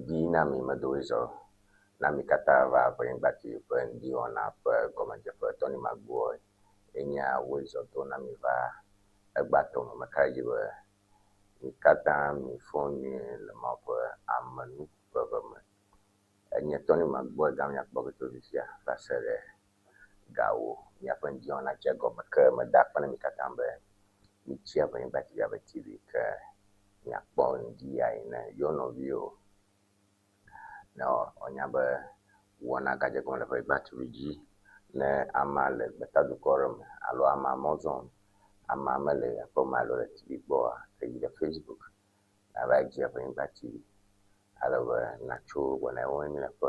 Dina mi Meduizo, Nami Katava, bring back to you, and Dion up, Government Tony Magboy, Enya Wizo, Donami Va, a baton, Makajiwa, Mikata, mi phone, the mopper, Amanu, government. And yet Tony Magboy, Gamma Bogotuvisia, Vasere, Gao, Yapan Dion, I check up a Dakpan Mikatambe, Michia, bring back to Yaba TV, Yakbon, Dia in Yono no onyaba wona gaje ko le battery ji ne amale betadu korum alo ama amazon ama mele ko malo le tv bo ke yi facebook na ba ji apa battery alo na chu wona woni le ko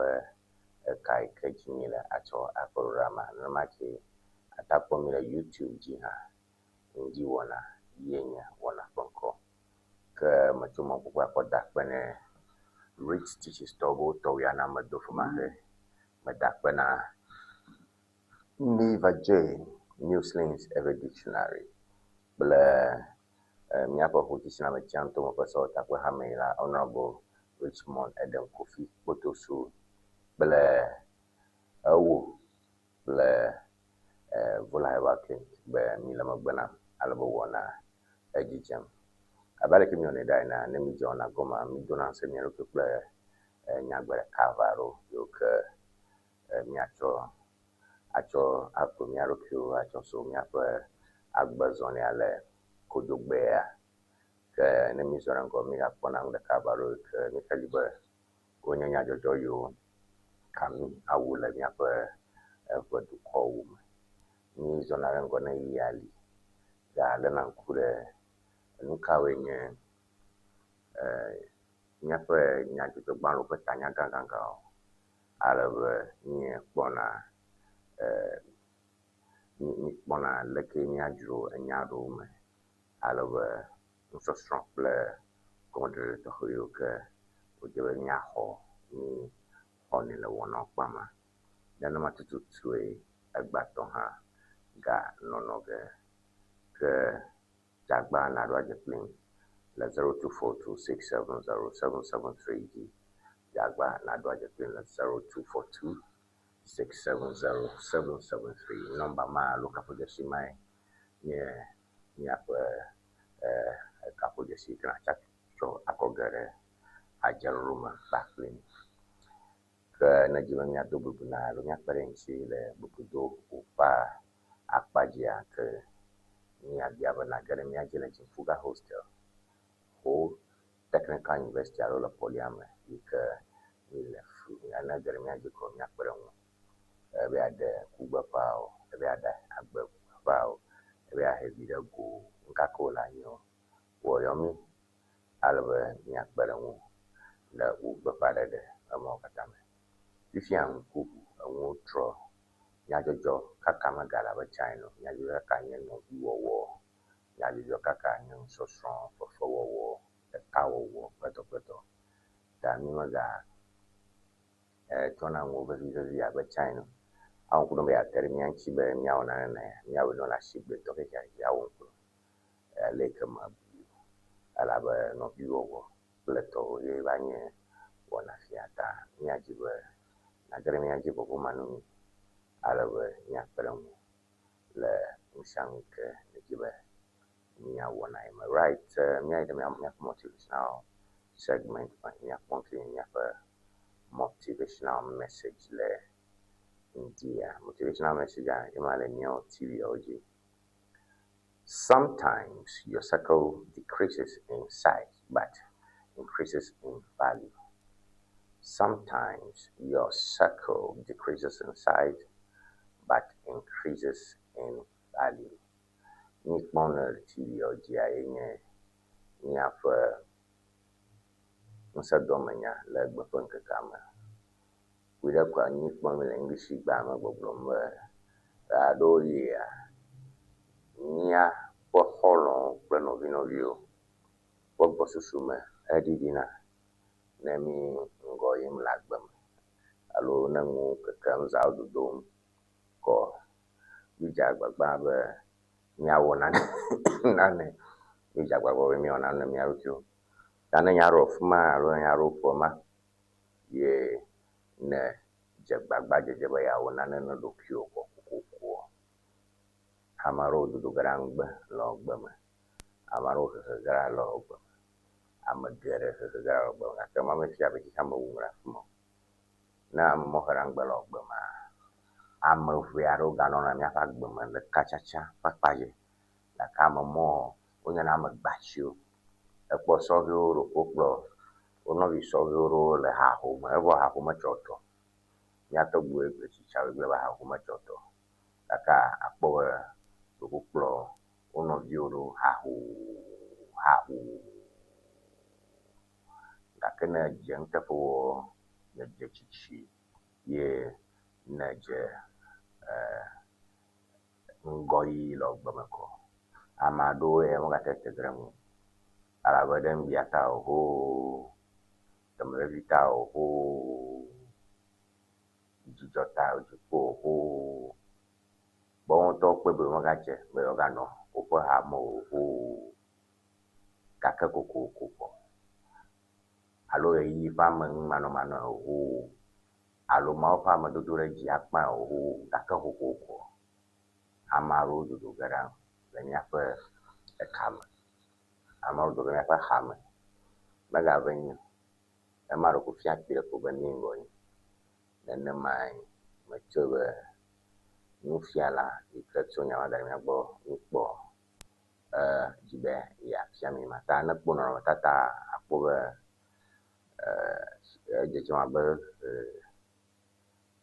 kai ke ji le acho akorama na ma ke atapo mi le youtube ji ha ndi wona yenya wona konko ke machuma kwa da bane rich teachers togo to yana madofuma madakbana Neva J Newslings every dictionary bla miapo hutisina machanto mapaso takwa hamela honorable Richmond Eden Kofi Botosu bla awu bla vola wakin be mila magbana alabo wona ejijam abale kimyone daina nemi jona goma mi dona se mi roke bla nyagbere kavaro yoke miacho acho apo miarokyo acho so miapo agbazone ale kodogbea ke ne misorango mi apona ngda kabaro ke mi kaliba onya jojo yo kami awula miapo vodu ko ni zonarango na yali ga lana kure nukawe nye miapo nyajojo gbaro ko tanya ganganga alabe ni bona ni bona leke ni ajro enyado me alabe so strong ple contre to hoyoke o je nya ho ni oni le wona pama dan ma tutu tue agbaton ha ga nonoge ke jagba na do je plin la 0242670773 jagba na do je plin la 0242 670-773 number ma look up the shimai yeah couple just can chat so akogere ajal room backlink ke na jiwa nya do bubuna lo nya parensi le bukudo upa akpajia ke nya biaba na gare nya jele fuga hostel o technical university alo la poliame ike ile fu na gare nya jiko nya parenwo ebe ada kuba pao ebe ada agbe pao ebe a hevida go nkakola nyo woyomi albe nyakbere mu la ugbe pada de amo katame fifian ku anwo tro nyajojo kaka magala ba chino nyajojo kanye no biwowo nyajojo kaka nyo so strong for wo wo peto da mi maga tona ngo be via ba chino au kuno be atermian chibe miaona na miawo no la shibe to ke ya wo leke ma alaba no biwowo pleto ye banye wona fiata nyajibe na gare nyajibe ko manu alaba nyakpelemu le mushanke nyajibe nya wona am right nya de nya motivational segment nya konti nya motivational message le India motivational message imale nyo TV OG. Sometimes your circle decreases in size but increases in value. Sometimes your circle decreases in size but increases in value. Nick Bonner TV or GIA Niafa Musadomania leg before Kama. With a quite Nick Bonner English Bama Boblom Adolia. Nia poholo prenovino view pogbo susume edidina nemi ngoyim lagbam alo nangu kakam zaudu dom ko bijagba babe nyawo nane bijagba bo mi ona na mi arutio dana nyaro fuma alo nyaro fuma ye ne dzegbagba dzedze be yeawɔ nane ne ɖokuiwo kɔ kokokoa. Ame aɖewo dodo ge ɖe ŋgbe le gbe me, ame aɖewo hehe ge ɖe le gbe me, ame geɖe hehe ge ɖe gbe me gake mamefia be tsitsi amewu le afi ma. Ne ame ma he ɖe ŋgbe le gbe me, ame ʋɛ aɖewo ganɔna míaƒe agbe me le katsatsa ƒe akpa dzi, gake ame ma wonye ame gbatsiwo. Ekpɔ sɔhɛwo ɖoko kple wo nɔvi sɔhɛwo ɖewo le haƒome, evɔ haƒome tsɔtɔ. Mía tɔgbuiwo kple tsitsawo gblɔ be haƒome tsɔtɔ. Gake akpɔ be ɖoko kplɔ wo nɔviwo ɖo haƒo. Gake ne dze nuteƒe wɔ ne dze tsitsi ye ne dze ŋgɔyi le gbe me kɔ. Ame aɖewo ya megate te ɖe ŋu. Alabe ɖembia ta oho, temevevi ta oho, dzidzɔ ta dzikpo oho. Be wo ŋutɔ kpe be megadze be yewoganɔ woƒe hame oho. Gake kokoko kɔ. Alo ɣeyiɣi ƒe amenumanɔmanɔ oho. Alo Mawu ƒe amedodo ɖe dzi akpa oho. Gake kokoko. Ame aɖewo dodo ge ɖa le míaƒe ekame. Ame aɖewo dodo ge ɖe míaƒe xame. Megave nyo. Ema ɖeko fia kpi ɖeko be mí ŋgɔnyi. Nenemae metso be nufiala yi ke tso nya da ɖe mía gbɔ nukpɔ dzi be yeafia mí mata ne kpɔ nɔnɔmetata akpɔ be edzedzem abe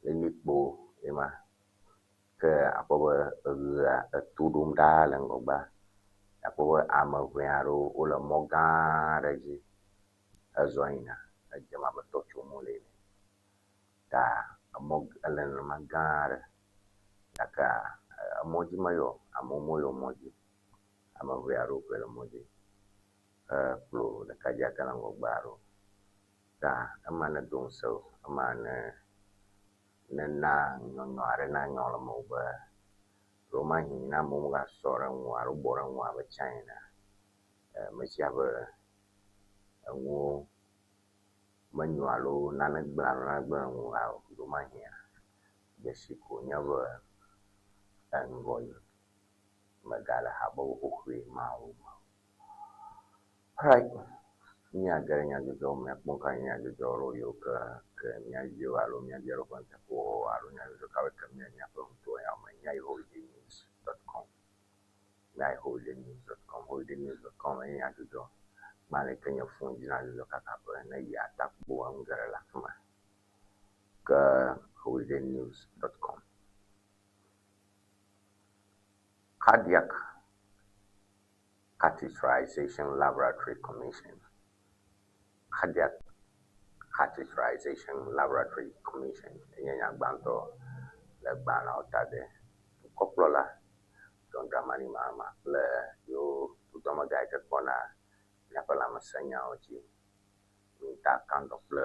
lilikpo ema. Ke akpɔ be eʋea eto ɖom ɖaa le ŋgɔgbea. Akpɔ be ame ʋɛ aɖewo wole mɔ gã aɖe dzi ezɔ yina. Edzem abe tɔtsom wole ene. Ta emɔ ele nɔnɔme gã aɖe gake emɔ dzi meyɔ, amewo meyɔ mɔ dzi. Ame ʋɛ aɖewo koe le mɔ dzi kplo ɖekadzia ke le ŋgɔgbea ɖo. Ta ema ne do ŋusẽ wo, ema nena nyɔnyɔ aɖe nanyɔ le mewò be ɖewomahi ne amewo megasɔ ɖe ŋuwò alo bɔ ɖe ŋuwò abe tsã ene. Mesia be eŋuwo menyo alo nane gblẽ alo nane gblẽ ŋuwò o ɖewomahia dzesi ko nye be ŋgɔnyi megale habɔbɔ ƒoƒoe mawo me. Alright, míage ɖe nyadzɔdzɔ me míakpɔ nu ka nye nyadzɔdzɔ yiwo ke mía viwo alo mía viawo ƒe nuteƒewɔwɔ alo nyadzɔdzɔ kawoe ke mía míaƒe ŋutɔwo ya me. nyaeholdnews.com. nyaeholdnews.com. holdnews.com enye nyadzɔdzɔ gbale ke nye foni dzi nyadzɔdzɔ kakaƒe ne yi atakpo enu geɖe le afi ma. Ke holdnews.com. Cardiac Catheterization Laboratory Commission. Cardiac Catheterization Laboratory Commission. Enye nyagbãtɔ le gbalẽwo tade. Dukɔkplɔla John Dramani Mahama kple yewo dɔmega yi ke kpɔna míaƒe lãmesẽnyawo dzi. Mita kandɔ kple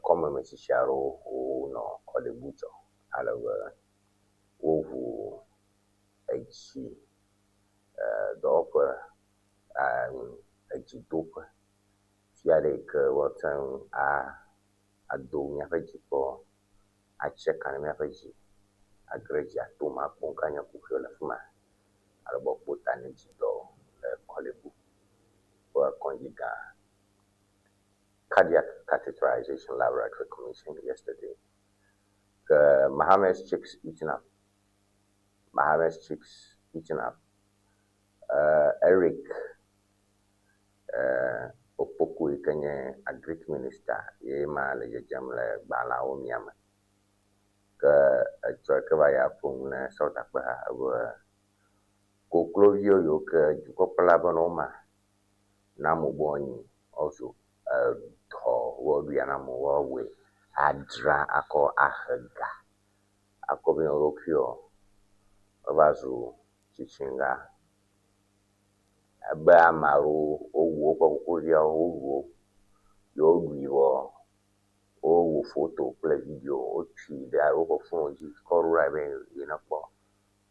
kɔmemetsitsi aɖewo wonɔ kɔɖebu dzɔ alebe woʋu edzi dɔwɔƒe edzidoƒe fia ɖe yi ke woate ŋu ado míaƒe dzikpɔ, atse ka ɖe míaƒe dzi, agre dzi atom akpɔ nu ka nye kuxiwo le afi ma alebe kpɔ ta ne dzidɔ le kɔɖebu ƒe kɔdzi gã. Cardiac Catheterization Laboratory Commission yesterday. Mohammed's chicks eating up. Eric Opoku yi ke nye Agric Minister ye ma le dzedzem le gbalẽawo mia me. Ke etsɔ yi ke va yi aƒo ne sɔtakpe ha be kokloviwo yiwo ke dukɔkplɔla be woma na amewo nyi wozu xɔ woɖuia na amewo woawoe adzra akɔ ahe ga akɔ be ɖokuiwo eva zu tsitsinga. Ebe ame aɖewo wowu woƒe kokloviawo wowu ye woɖui vɔ wowu foto kple video wotui ɖe woƒe fone dzi kɔ ɖo be yi nekpɔ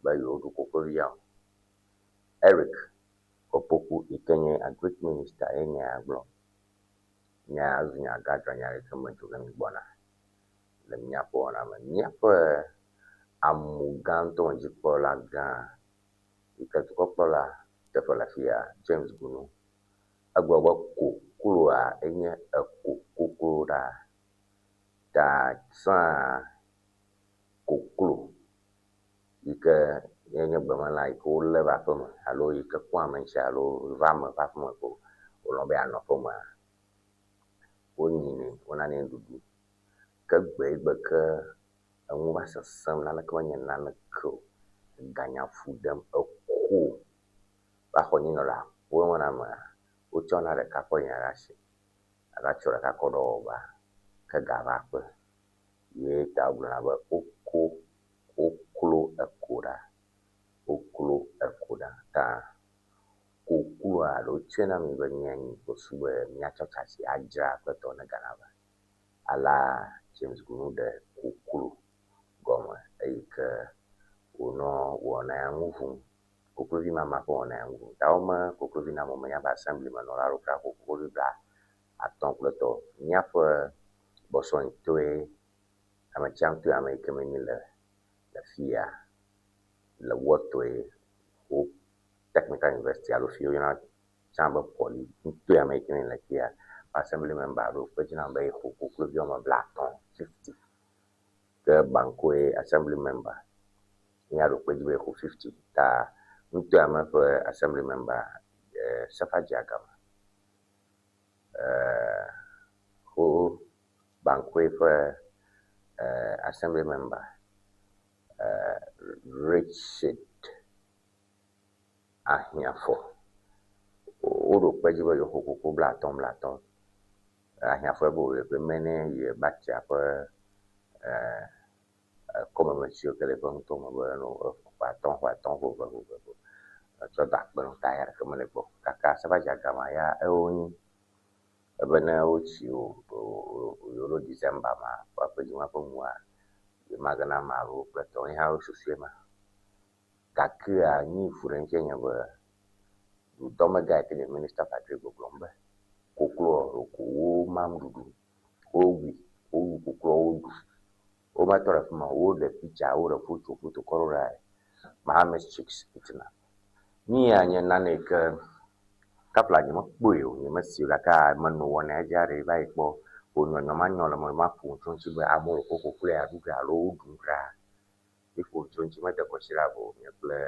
be yewoɖu kokloviawo. Eric Opoku yi ke nye Agric Minister ye nya gblɔ. nya zunya gadra nya ke mentu ke bona le nya po na me nya pe amuganto jipo la gan iketu kopola tefola fia James Bunu agwagwa kokoro a enye kokoro da sa kokoro ike enye bamala iko le ba fama alo ike kwa mencha alo vama ba fama ko lo be ano fama onyi ona ne dudu ka gbe ke anwu ba sasam na ka onye na ko ganya fudam ko ba honyi no la wo wana ma o chona le ka ko yara shi aga chora ka ko do ba ka ga ba pe ye ta bula ba oklo akoda ta kokulu a lo chena mi ba nyanyi ko suwe nya chacha si aja ko to na gana ba ala James Gunu de kokulu goma eika uno wona nguvu kokulu vi mama ko wona nguvu ta ma kokulu vi na mo nya ba assembly ma no la ro ka kokulu bla aton to nya fo boson toe ama chang tu ama ikemeni la fia la wotoe o technical university alo fio yana chamber poly tu ama ikemeni la fia assembly member ro pe jina ba ko kokulu vi ma blaton 50 ke bankoe assembly member nya ro pe jibe ko 50 ta tu ama ko assembly member safa jagama who banquet for assembly member Richard Ahiafo. Odo kwajiba yo hokoko blaton Ahiafo bo we mene ye bacha for comme monsieur que les bons tombent no ton ho so dak bon tayar ke mele bo kaka saba jaga maya oni bana uchi o December ma pa pejuma ko mwa magana maru platon ha o susema kakua ni furenche nya ba du tomaga ke le minister Patrick Oglombe koklo ko o mamdudu o koklo o ma tora fuma o de picha o de foto korora Mohammed Chicks itina ni anya nane ke kapla ni makbuyo ni masira ka manu wona jare ba ipo onyo no manyo mo ma fu tun ti ba amoro koklo ya duga lo dura ifo tun ti mata ko sirabo ni ple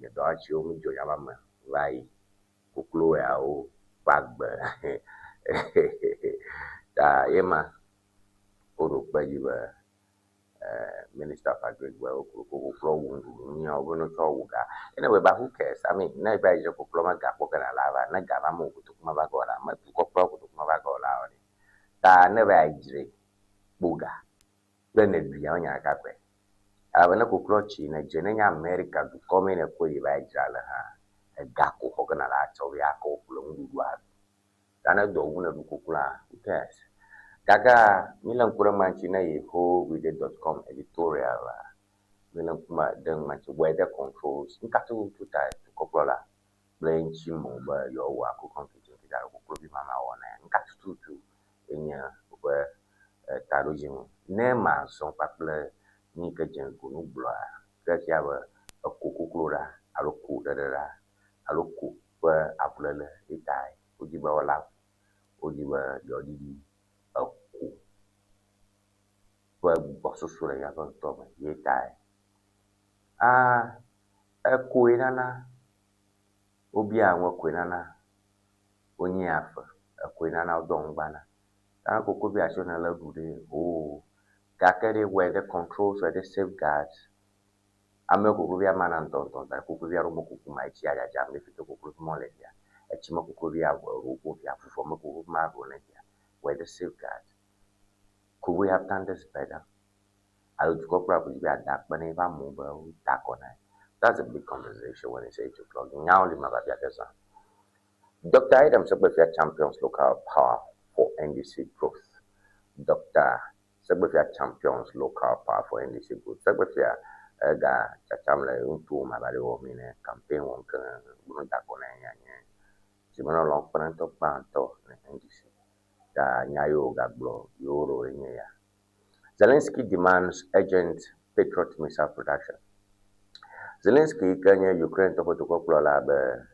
ni do achi o mi jo ya ma vai koklo ya o pagbe ta yema oro pa yiba minister Patrick well koklo wundu ni o bono to wuga anyway ba who cares I mean na ba je koklo ma ga ko kana lava na ga ma mo kutu kuma ba go la ma tu koklo kutu kuma ba go la oni ta ne ba jire buga bene biya nya ka kwe abana koklo chi na je na America du come ne ko yiba jala ha ga ko ko kana la to ya ko kulo ndu wa dana do wuna du kokla who cares Gaga milan kura manchi na yehowide.com editorial milan kuma dan manchi weather controls nkatu tuta kokola blenchi mo ba yo wa ko computer ti da ko bi mama wona nkatu tutu enya ko taro jimu ne ma son paple ni ka jen ko no bla ka ya ba ko kokola alo ku da alo ku ba apulele itai ojiba wala ojiba yo di kwa bosusura ya ko to ma ye tai kuinana obi anwa kuinana onye afa kuinana odongbana ta ko bi aso na la dude o ka kere weather controls or the safeguards ame ko bi amana ntonton ta ko bi aro mo ko ma chi aga jam le fito ko mo le ya e chi mo ko bi aro ko ya fufo mo ko ma go le ya weather safeguards could we have done this better? I would go probably be at that, but if I'm mobile, that on it. That's a big conversation when it's 8 o'clock. Now, Dr. Adam Sebefia champions local power for NDC growth. Dr. Sebefia champions local power for NDC growth. Sebefia ga chachamle untu mabali wo mine campaign won kan bunu da ko na nya nya. Simono long panto NDC. da nyayo gablo yoro ya. Zelensky demands urgent Patriot missile production. Zelensky kanye Ukraine to protocol la be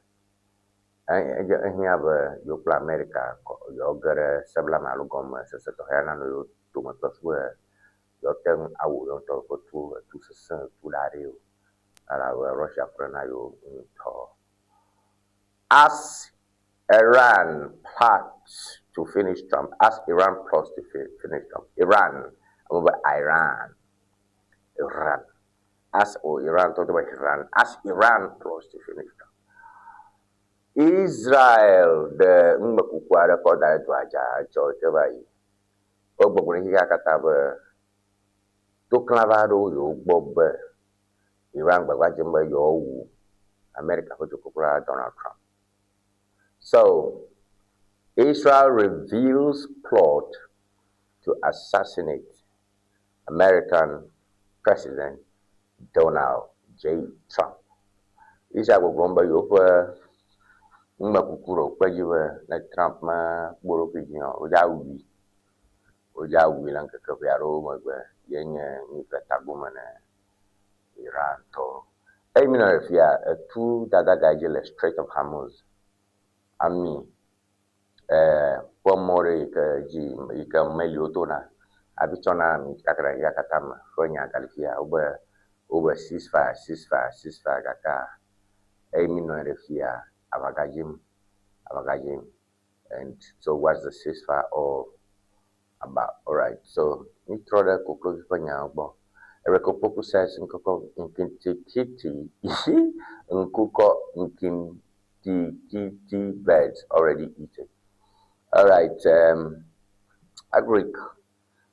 ehia be yo pla America yo gere sebla malu gom se to hana no yo to mo to yo tem awu yo to ko tu se tu la rio ala Russia prana yo to as Iran plots to finish Trump, as Iran plots to finish Trump. Iran, over Iran, as Iran, talked about Iran, as Iran plots to finish Trump. Israel, the Mbakukwara Koda Dwaja, George Vai, Ogbogriga Kataba, Tuklavado, you Bob, Iran, Bagajamba, you America, Donald Trump. So, Israel reveals plot to assassinate American President Donald J. Trump. Israel will remember you over Makukuro, where you were like Trump, Borokino, Ojawi, Lanka Kaviaro, Yenya, Nikatabumana, Iran, to. I mean, if you are a two Dada Gajil Strait of Hormuz, and me, one more, you can mail you to Abitona, Kakra Yakatama, Konya, Galifia, over ceasefire, Gaka, aiming on the fear, Avagajim, and so what's the ceasefire all about? All right, so we throw the Koko Panyabo. Ereko Poku says in Koko in Kintikiti, in Kuko in Kintikiti birds already eaten. All right, Agric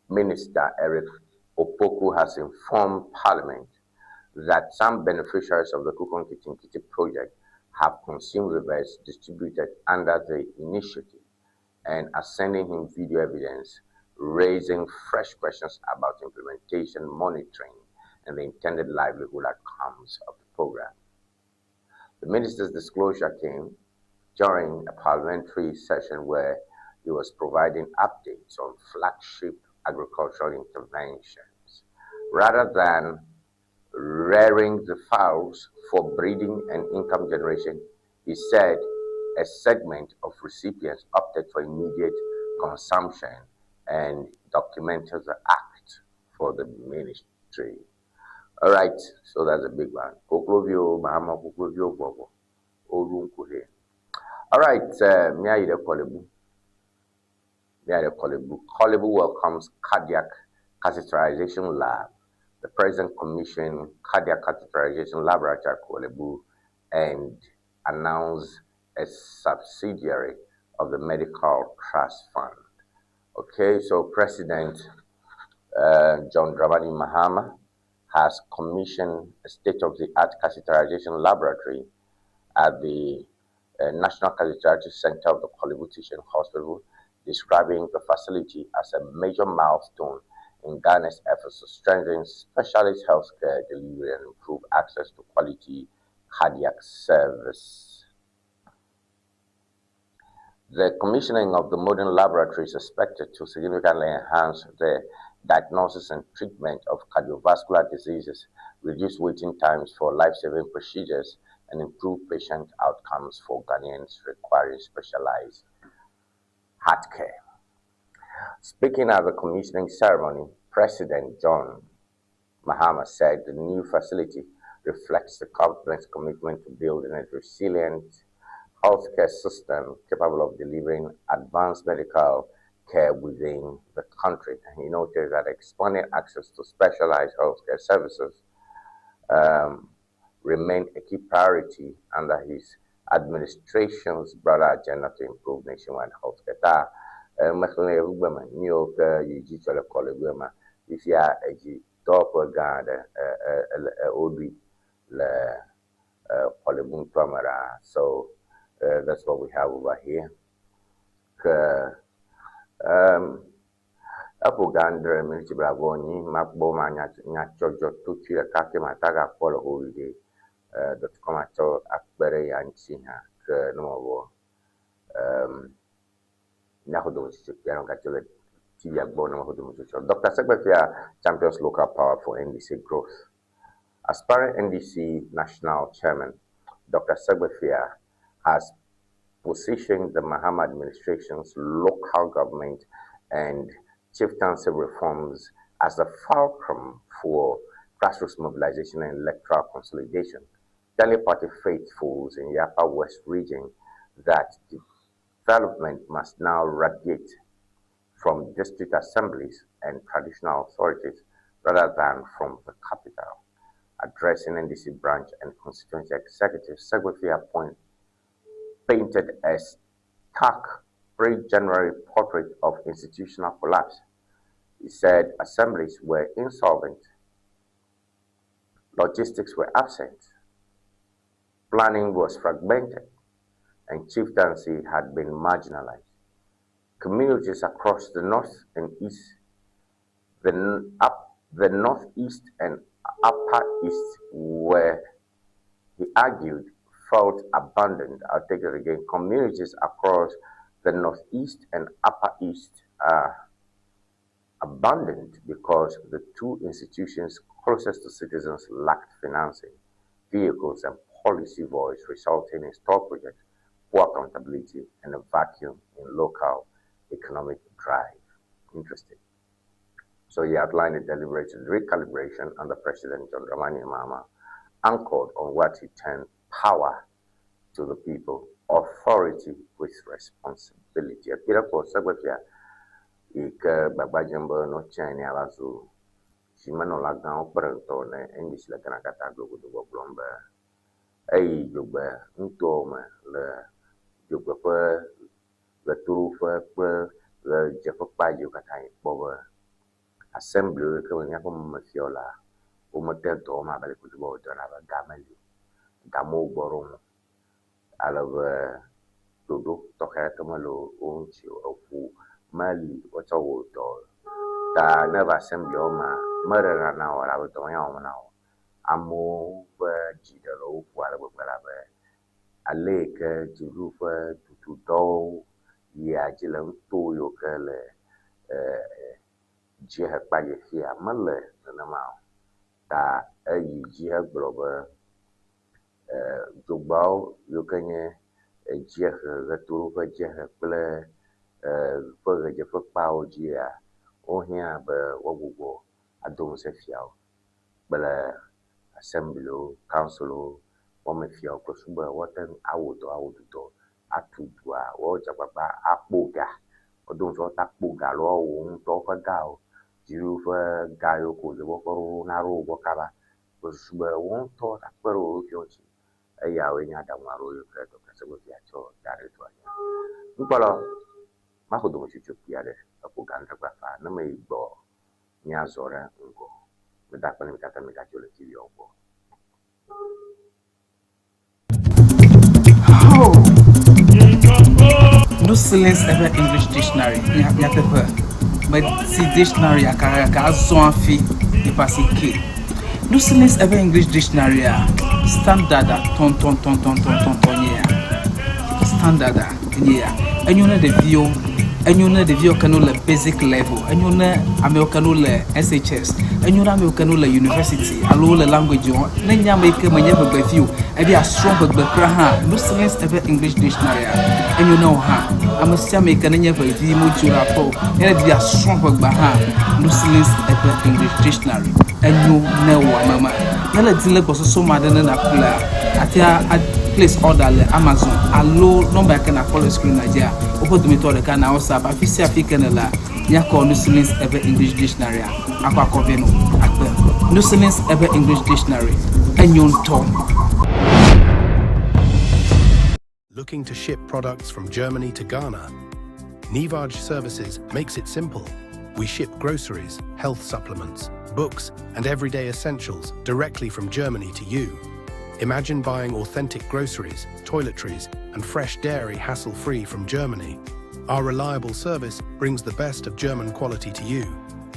Minister Eric Opoku has informed Parliament that some beneficiaries of the Kukon Kitinkiti project have consumables distributed under the initiative and are sending him video evidence, raising fresh questions about implementation, monitoring, and the intended livelihood outcomes of the program. The minister's disclosure came during a parliamentary session where he was providing updates on flagship agricultural interventions. Rather than rearing the fowls for breeding and income generation, he said a segment of recipients opted for immediate consumption and documented the act for the ministry. All right, so that's a big one. Koklovio, Mahama Koklovio, Bobo, Olunkuhe. All right, Miaide Kolebu. Kolebu welcomes cardiac catheterization lab. The President commissioned cardiac catheterization laboratory at Kolebu and announced a subsidiary of the Medical Trust Fund. Okay, so President John Dramani Mahama has commissioned a state-of-the-art catheterization laboratory at the National Catheterization Center of the Kolebu Teaching Hospital, describing the facility as a major milestone in Ghana's efforts to strengthen specialist healthcare delivery and improve access to quality cardiac service. The commissioning of the modern laboratory is expected to significantly enhance the diagnosis and treatment of cardiovascular diseases, reduce waiting times for life-saving procedures, and improve patient outcomes for Ghanaians requiring specialized heart care. Speaking at the commissioning ceremony, President John Mahama said the new facility reflects the government's commitment to building a resilient healthcare system capable of delivering advanced medical care within the country. And he noted that expanding access to specialized healthcare services remained a key priority under his administration's broader agenda to improve nationwide healthcare. Masonry Rubema, New York, you Colebema, if you are a top guard, Obi, Colebun Pamara. So that's what we have over here. Apo Gandre, Ministry Bravoni, Mapboma, Nachojo, Tuchi, Kake, Mataga, Polo Holiday, the Comato, Akbere, and Sina, no more. Dr. Segbefia champions local power for NDC growth. Aspiring NDC national chairman, Dr. Segbefia has positioned the Mahama administration's local government and chieftaincy reforms as the fulcrum for grassroots mobilization and electoral consolidation, telling party faithfuls in the Upper West region that development must now radiate from district assemblies and traditional authorities rather than from the capital. Addressing NDC branch and constituency executive, Segbefia painted a stark pre-January portrait of institutional collapse. He said assemblies were insolvent, logistics were absent, planning was fragmented, and chieftaincy had been marginalized. Communities across the north and east, the northeast and upper east were, he argued, felt abandoned. I'll take it again. Communities across the northeast and upper east are abandoned because the two institutions closest to citizens lacked financing, vehicles, and policy voice, resulting in stalled projects, poor accountability, and a vacuum in local economic drive. Interesting. So he outlined a deliberate recalibration under President John Dramani Mahama, anchored on what he termed power to the people, authority with responsibility. Akira for Segbefia, ika babajamba no chani alazu, shimano lagan operator ne English la kana kata glogo do blomba. Ei jogba ntoma le jogba pe le turu fe le jefa pajo kata boba. Assembly ke wanya ko mafiola o moteto ma bale kutubo dona ba gamali gamo borom alava dodo to kaya malo onchi ofu mali wata woto ta never assembly o ma mara na wala ba to ya o na amo ba jidero fu ala ba bala ba aleke jiru fa tutu do ya jilam to yo kale jiha kpaje fia male na ma ta ayi jiha globe jogbao yo kanye jiha returu fa jiha ple fa je fa pao jiha o hia ba wogugo adom se fiao bala assembly council o me fiao ko suba woten awudo atudua wo jababa apoga odun so tapoga lo wo to fa gao jiru fa gayo ko je bokoro na ro bokaba ko suba won to ta pero kyochi aya we nya da maro yo ka to ka se bo ya cho dare to anya nkolo ma ko do mo chuchu piare ko ganda kwa fa na me igbo nya zora ngo me da pa ni kata me ka chole ti yo bo. No silence ever English dictionary. Ya tepe. But see dictionary akara ka zo afi e passe ke. No silence ever English dictionary standard ton yeah. Standard yeah. And you know the view. And you know the view can le basic level. And you know American le SHS. And you know American le university. Allo le language on. Nenya make me never be few. I be a strong but ha. No silence ever English dictionary. And you know ha. I'm a Jamaican never be module rapport. And be a strong but ha. No silence ever English dictionary. And you know mama. Nala dile ko so mad na kula. Atia place order le Amazon. Allo number can I follow screen Nigeria. Opo to me to the can WhatsApp. Afisi African la. Ya call no silence ever English dictionary. Akwa koveno. Akwa. No silence ever English dictionary. And you talk. Looking to ship products from Germany to Ghana? Nivaj Services makes it simple. We ship groceries, health supplements, books, and everyday essentials directly from Germany to you. Imagine buying authentic groceries, toiletries, and fresh dairy hassle-free from Germany. Our reliable service brings the best of German quality to you.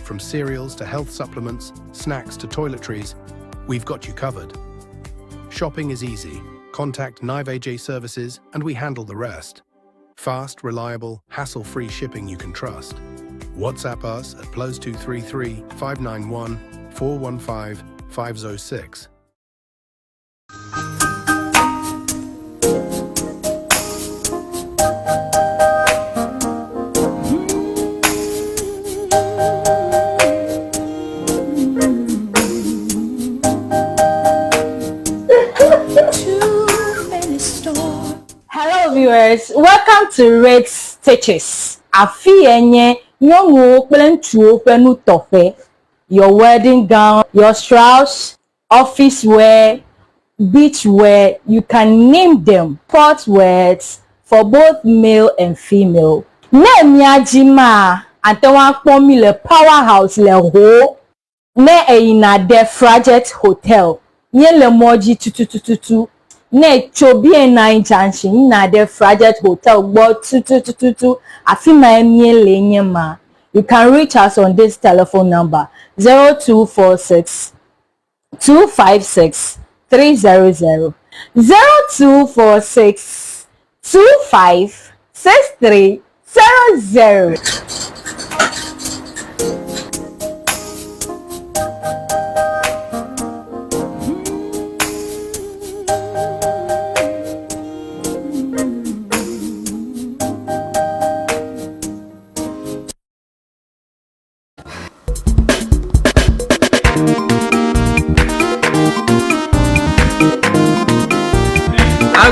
From cereals to health supplements, snacks to toiletries, we've got you covered. Shopping is easy. Contact Nivaj Services and we handle the rest. Fast, reliable, hassle-free shipping you can trust. WhatsApp us at +233 591 415 506. Hello viewers, welcome to Red Stitches. Afi enye nyongo plentuo penu tofe. Your wedding gown, your strauss, office wear, beach wear, you can name them. Sport wears for both male and female. Ne miajima antewa kpomi le powerhouse le ho. Ne eina de Frajet Hotel. Nye le moji tututututu. Ne chobi na junction na de Frajet Hotel but tututututu afima emie lenye ma. You can reach us on this telephone number 0246 256 300 0246 25 6300.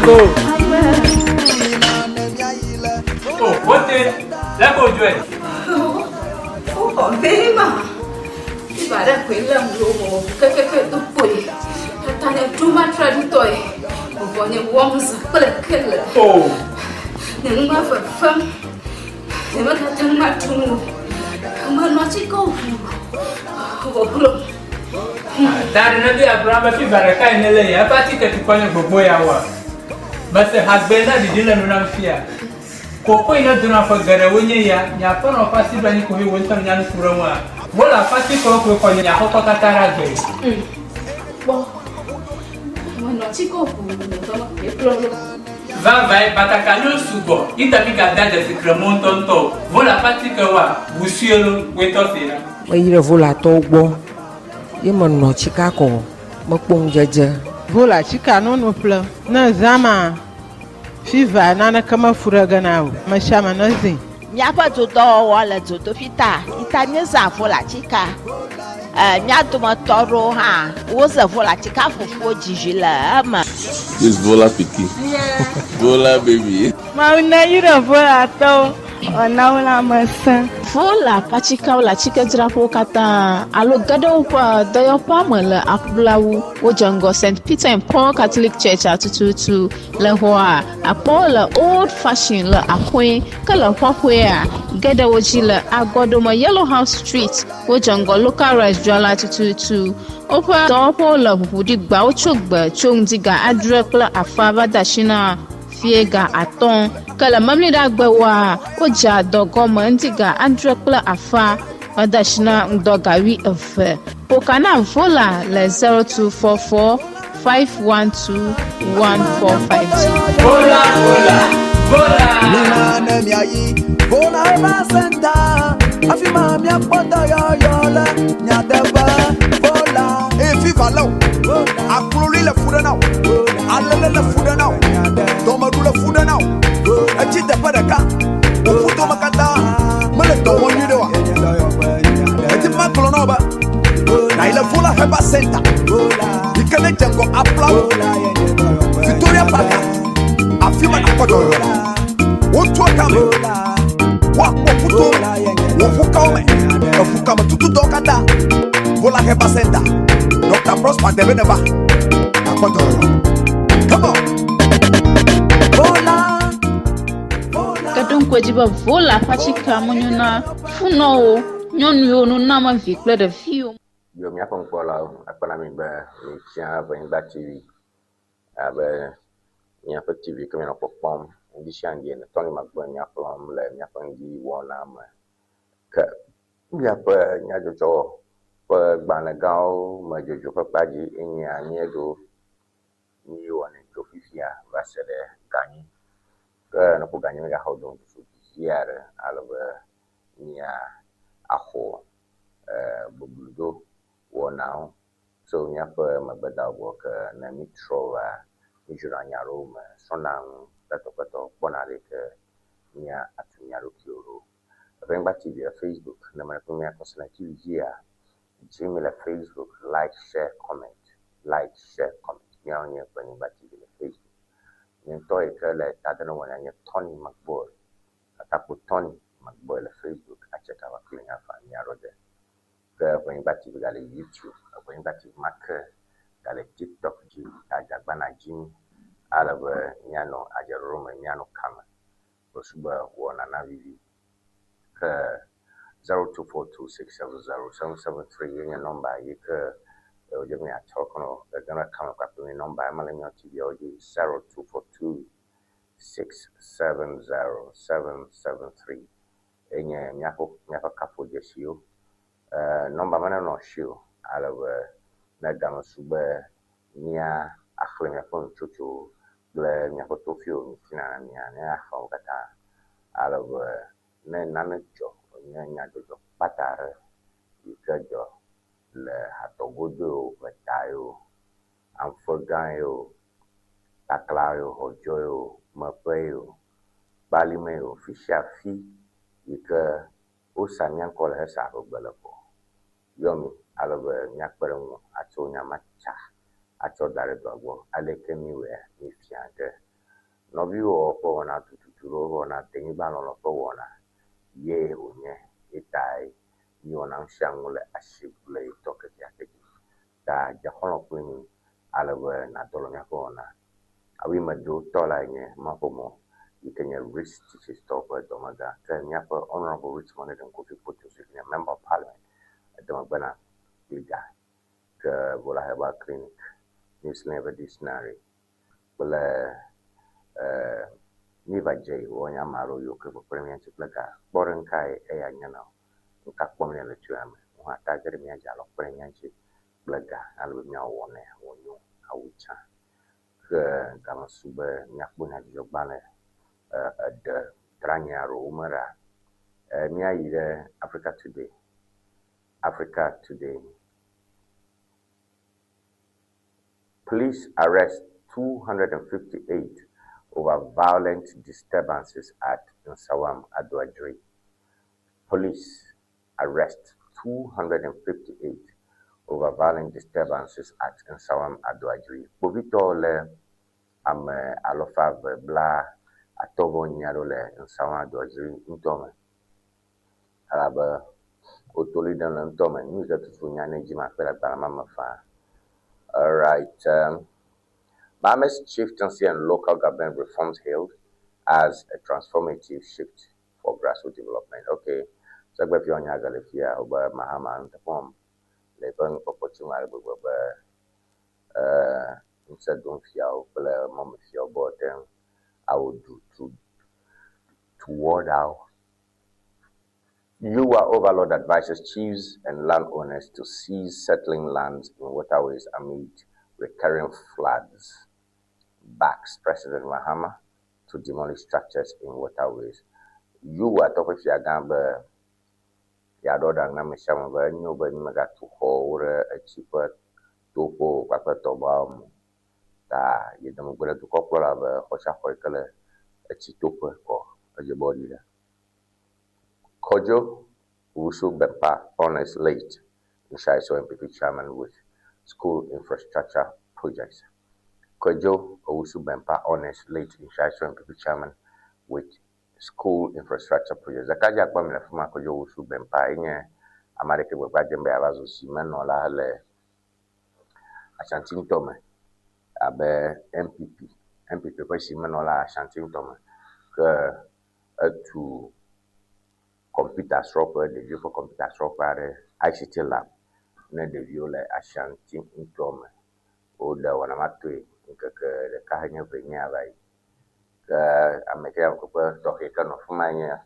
Go. Oh, what is? Let's go do it. Oh, very much. If I don't quit them, go to put. I have too much to toy. When it warms, but a killer. Oh, Never for fun. Never got too much to move. I'm not to go. that another Abraham if you better kind of lay a party to call for boy hour. But the husband that did not fear. Coco in a dinner for Garawunya, Yapon or Passy Banico, who went on Yan Kurama. Well, a Passy Coco on Yahokatara. Well, I'm not to go. Vai, but I can go. It a big at that as a Cremonton top. Vola Patica, Busiolo, wait off here. Ira vola tobo. Yemon no Chicago. Mopong jaja. Vola chika no pla. Na zama. Fiva nana kama furaga nao. Mashama nazi. Nyapa todo wala todo fita. Itanya za vola chika. Nyato matoro ha. Woza vola chika fofo jijila ama. This vola piki. Vola baby. Mauna yura vola to. Onaula masa. Vola pachika wala chika drapo kata alo gado pa dayo pa mala akblawu wojango St. Peter and Paul Catholic Church atututu le hoa apola old fashioned la akwe kala hwahwe gada wojila agodoma Yellow House Street wojango local restaurant atututu opa dopo la budi gba ochogba chongdiga adrekla afaba dashina fiega aton kala mamli da gbawa oja dogo mandiga andrekla afa adashina ndogawi efe pokana vola le 0244 512 1452 Vola Nina nemiayi vola basenta afima mia pota yola nyadeba vola efi valo akuloli le fuda now alele le fuda now domaru le fuda now achi de padaka ofuto makata mele to woni de wa eti maklo no ba na ile vola heba center ikele jengo apla Victoria Park afima na kodo wotu kame wa ofuto wofuka me ofuka me tutu dokada vola heba center Dr. Prosper Debeneba akodo come on vola kadon kwajiba vola pachika monyuna funo nyonu yo no na ma vikle de fio Yo mi apon pola akona mi ba mi tia ba in ba TV. Abe mi apa TV kami na popom ndi shangi na Tony Magbo mi apon le mi apon di wona ma. Ka mi apa nya jojo pa gbana gao ma jojo pa paji enya nyego ni wona to fifia ba sele kani. ke no ko ganyo ga hodon so yare alaba nia aho bubludo wona so nya pa mabada wo ke na mitrova mijuranya roma sonang tato bonale ke nia atunya rokioro Remember TV Facebook na mnatumia kwa TV here Gmail Facebook like share comment nyaonye kwa Remember TV na Facebook ntoe kale tadano wana nya Tony McBoy ataku Tony McBoy la Facebook acheka wa klinga fa nyarode kwa Remember TV gale YouTube kwa Remember TV mak gale TikTok ji ajagbana jini alabe nyano ajaroma nyano kama osuba wona na vivi 0242670773 in your number you could give me a talk on they're gonna come up with my number I'm on TV 0242670773 in your nyako kapo jesio number mana no show alawe na gama sube nia akhle nyako chuchu ble nyako tofio fina nia ne akho kata alawe ne nanajo nya jojo patare ikajo le hatogodo batayo amfogayo taklayo hojoyo mapeyo balimeyo fishafi ika usanya kola hesa ogbalapo yomi alobe nyakpere mu acho nyamacha acho dare dogbo alekemiwe ni fiante no biwo ko wana tuturo wana tenyiba no ko wana ye onye itai ni ona shangule ashibule toke yake da jahono kwini alawe na dolo nyako ona awi madu tola nye makomo ikenya risk to stop domaga kan nyako honorable Richmond and Kofi Poto sitting a member of parliament domagana liga ke bola heba clinic news never dictionary bola Niva J wonya maro yo ke premier chiplaga boren kai e anyana ka pomne le tuame wa ta gere mi ajalo premier chi blaga albe mi awone wonyo awucha ke kama sube nyakbuna jogbane de tranyaro umara mi ayire Africa Today police arrest 258 over violent disturbances at Nsawam Adwajri. Police arrest 258 over violent disturbances at Nsawam Adwajri. Bovito le alofa bla atobo nyaro le Nsawam Adwajri ntome. Alaba otoli dan ntome ni ka tufu nyane jima pela bala mama fa. All right. Bahamas chieftaincy and local government reforms hailed as a transformative shift for grassroots development. Okay, so if you're on Galifia, over Mahama and the form, they bring opportunity over instead don't feel, mom feel, but I would do toward our overlord advises chiefs and landowners to cease settling lands in waterways amid recurring floods. Backs President Mahama to demolish structures in waterways. You are top of your gamba, Yadoda Namisham, nobody maga to hold a cheaper topo, papa tobam, that you don't go to corporal of a Hosha Horicala, a chitopo or a body. Kojo Wusu Bepa honors late in Shaiso MPP chairman with school infrastructure projects. Kojo Owusu Bempa honors late in Shaiso MPP chairman with school infrastructure projects. Zakaja kwa mnafuma Kojo Owusu Bempa inye amareke bweba jembe abazo simeno la hale Ashanti Ntome abe MPP kwa simeno la Ashanti Ntome ke to computer software, the view for computer software, ICT lab, ne the view like Ashanti Ntome o da wana matwe the kahanya benya bai amekea kwa toke kano fumanya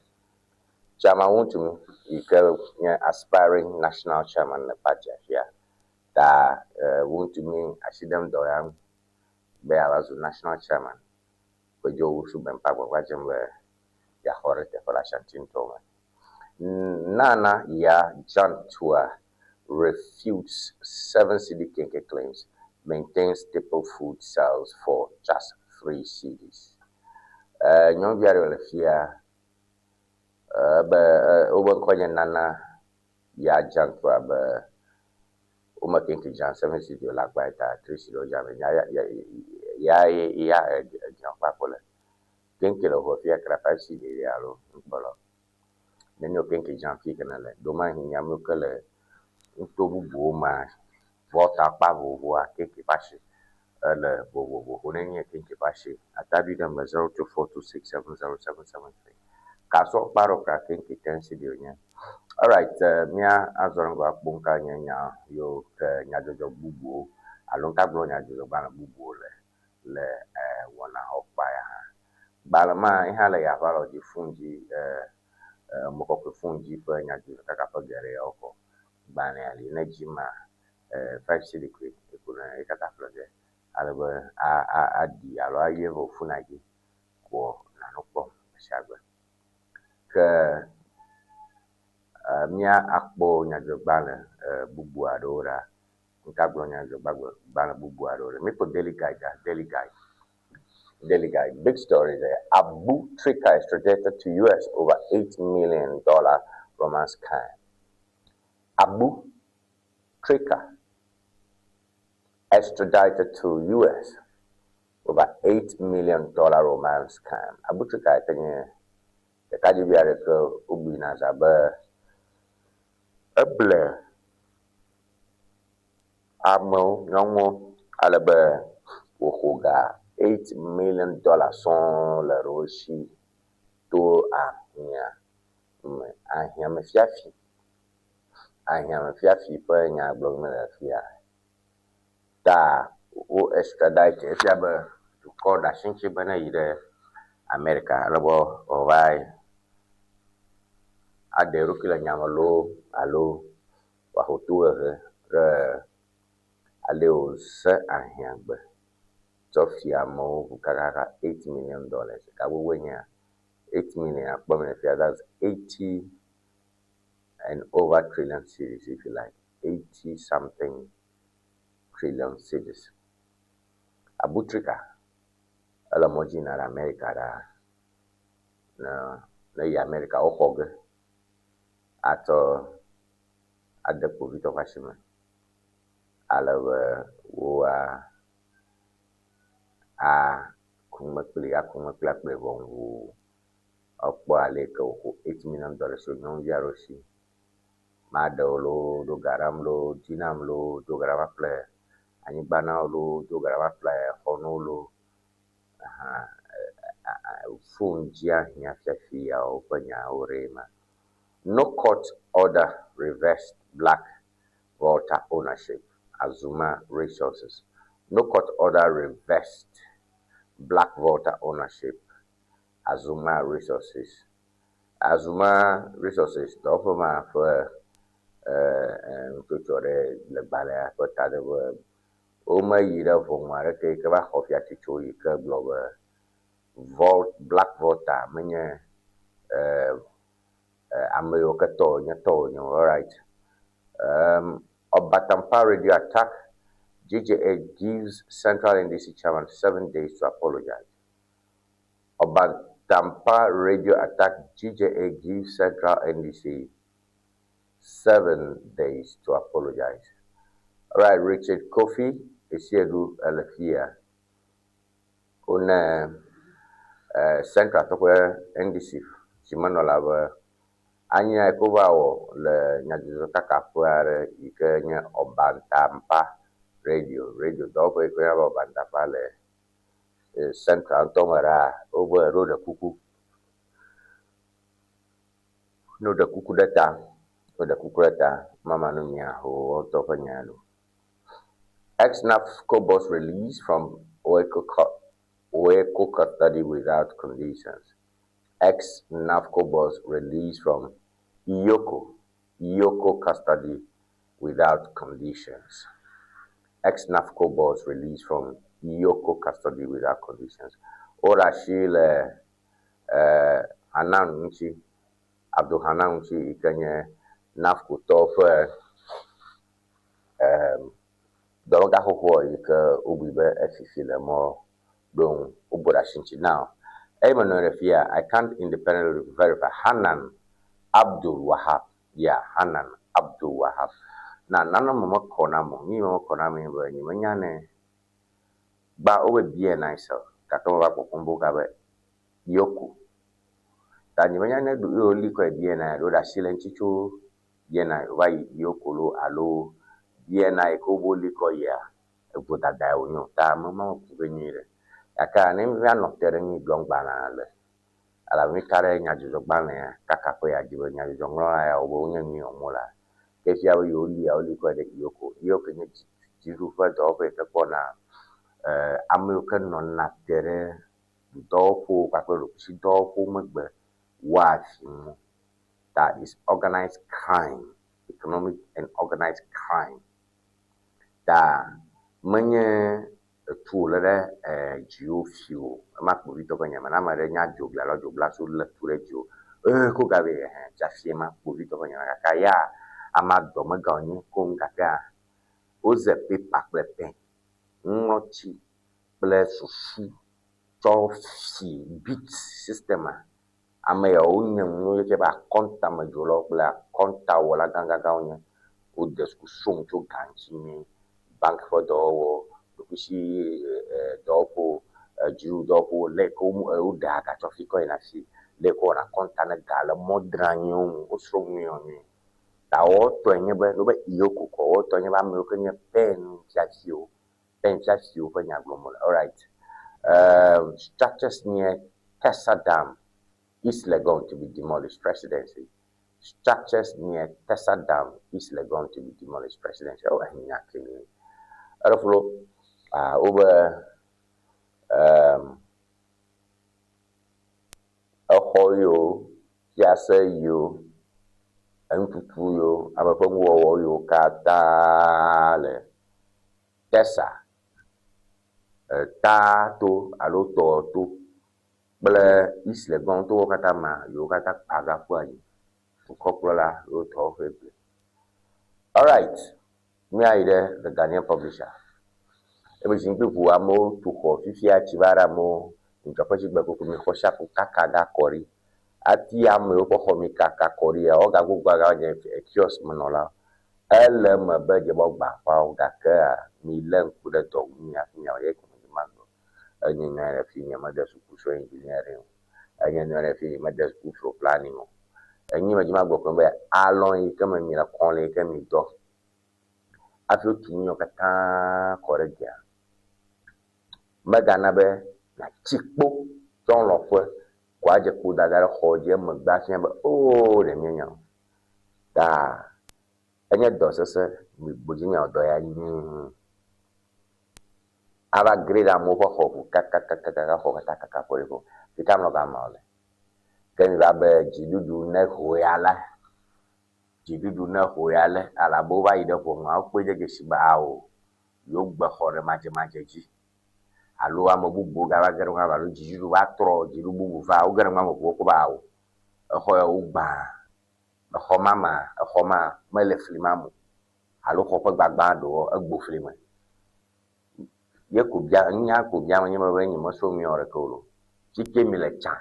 chama wuntu ika aspiring national chairman na party here that wuntu me asidam doyam be awazu national chairman Kojo Suben Pagwa Wajamwe Yahorete for Ashantin Toma. Nana Ya Jantua refutes 7 city Kenke claims, maintains staple food sales for just 3 cities. Nyong biare le fia oben konya Nana Ya Jantua be uma Kenke Jan 7 city la kwaita 3 city jam ya Janpapole. Kenke lo ho fia kra 5 city ya lo bolo. Neni o Kenke Jan fi kanale doma hinyamu kele Ntobu Boma, Volta Pavo, Keke Pashi, Bobo, Hunania Kinki Pashi, Atabi them 0242670773. Kaso Baroka Kinki Tensidia. All right, Mia Azonga Bunka Nya, yo, Nyajo Bubu, Alonta Bronya Jobana Bubu, le wana Hopaya. Balama, Hala Yavalo di Fungi, Moko Fungi, Pernya Kakapagare Oko. Bane ali na jima 5 city quick kuna ikatafloge alaba adi alo ayevo funagi ko nanokpo shagwe ke mia akpo nyajogbana bubu adora nkagbo nyajogbagbo bana bubu adora me ko daily guide big story there. Abu Trika extradited to US over $8 million romance scam. Abu Trika extradited to US over $8 million romance scam. Abu Trika tenye the Kajibiare ko ubina zabe eble amo nyongo alabe wokoga $8 million son la roshi to ahia mefiafi ahia fiafi pa nya blog me fia ta o extradite fiaba to call da shinchi bana ide America labo o vai ade rukila nyamalo alo wa hotu re aleo se ahia gbe Sofia mo kaka $8 million ka wenya 8 million akpom fia that's 80 and over trillion cities, if you like, 80 something trillion cities. Abu Trika, ala moji na America na America okoge ato adepo vito fashima ala wa kumakli bongo okpo ale ko $8 million so non yaroshi Madolo, do garamlo, dinamlo, do garama play, anibanalo, do garama play, honolo, fungia, nyafia, opanya, orema. No court order reversed Black Volta ownership, Azuma Resources. No court order reversed Black Volta ownership, Azuma Resources. Azuma Resources, the offer for tutore le balea kota de o ma yira vomare ke ba khofia tichoi ke blog Black Volta menye ameyo kato nyato all right Obatampa radio attack GJA gives Central NDC chairman 7 days to apologize. Obatampa radio attack GJA gives Central NDC 7 days to apologize. All right, Richard Kofi Esiedu Alafia on Central NDC Chimanola Anya Kovao le Nyazaka Kapuare Ikenya Obantampa Radio Dopo Equava Bantapa le Central Tomara over Road of Kuku. No the Kuku data. The Kukureta Mama Numia who Topanyalo. Ex-NAFCO boss released from Oeko custody without conditions. Ex-NAFCO boss released from Iyoko custody without conditions. Ex-NAFCO boss released from Iyoko custody without conditions. Orashi le Hanan Nchi, Abdul Hanan Nchi ikenye nafkuto fe dɔwɔga xoxo yi ke wobui be efifi le mɔ ɖo wobo ɖe asi ŋuti. Now, eme nɔ ɖe fia, I can't independently verify. Hanan Abdul Wahab. Yeah, Hanan Abdul Wahab. Na nana mama kona mo, ni mama kona me be ni menya ne ba o be bie na iso. Ka to ba pokombo ka be yoku. Ta ni menya ne du yo li ko bie na do da sile nchicho bie na wa yoku lo alo bie na e ko bo li ko ya e bo da da onyo ta mama ku be ni re. Aka ne mi ano tere ni glongba na le. Ala mi kare nya jujo gba na kaka ko ya jibo nya jujo ngro ya obo nya mi omola. Kesia yo li ko de yoko ni jiru fa do pe te kona American non na tere do fo ka ko si do fo megbe wa fimu. That is organized crime, economic and organized crime. Da menye tool le geofio ma ko vito ko nyama na ma re nya jobla so le ture jo ko ga be ja fie ma ko vito ko nyama ka ya ama do me ga ni ko ngaka o ze pe pa pe noti ple susu to fi bit system ama ya o nyen no ye ba konta ma jolo ple konta wala ganga ga onye o discussion to ganchi ni bank for do kusi dopo jiru dopo le ko o da ka to fi ko ina fi le ko na konta na gala modranyo o so mi oni ta o to enye be no be iyoko ko o to enye ba me ko nye pen chasio ko nya glomo. All right. Structures near Tessa Dam East Legon to be demolished. Presidency. Structures near Tessa Dam East Legon to be demolished. Presidency. Oh, nya kini aroflo over ahoyo yase yo entutu yo abaponwo yo kata le Tessa tato alo to ble East Legon to kata ma yo kata paga kwani ukopla lo to feble. All right. Me aide the Ghanaian publisher. Everything people are more to call Fifia Chivara mo in Kapachi Baku Mikosha Kaka Kori. Atia Moko Homika Korea or Gago Gaga Kios Manola. Elem a bed about Bapa Daka, Milan could have told me at Nyayak Mango. And you know, if you mother's push engineering, and you know, if you mother's push for planning. And you imagine go where Alon you come and me a corner came in dog. After kinyo kata koregia magana be na chikpo ton lo fwe kwa je ku daga khoje magba sien be o de minya da enye do sese mi bojinya do ya ni aba greda mo ko khofu kaka ho kata ko ko tikam no ga male kemi ba be jidudu ne hoyala jidudu na hoyale ala boba ide ko ma ko je gesiba o yo gba khore maje ji alo amabubu ga ba gero ga ba lo jidudu ba tro jidu bubu fa o gero ma ko ba o ho ya o gba ho mama ho ma mele flimamu alo ko pa gbagba do agbo flima ye ko bia nya ko bia ma nyama ba nyi mo so mi ore ko lo chike mi le cha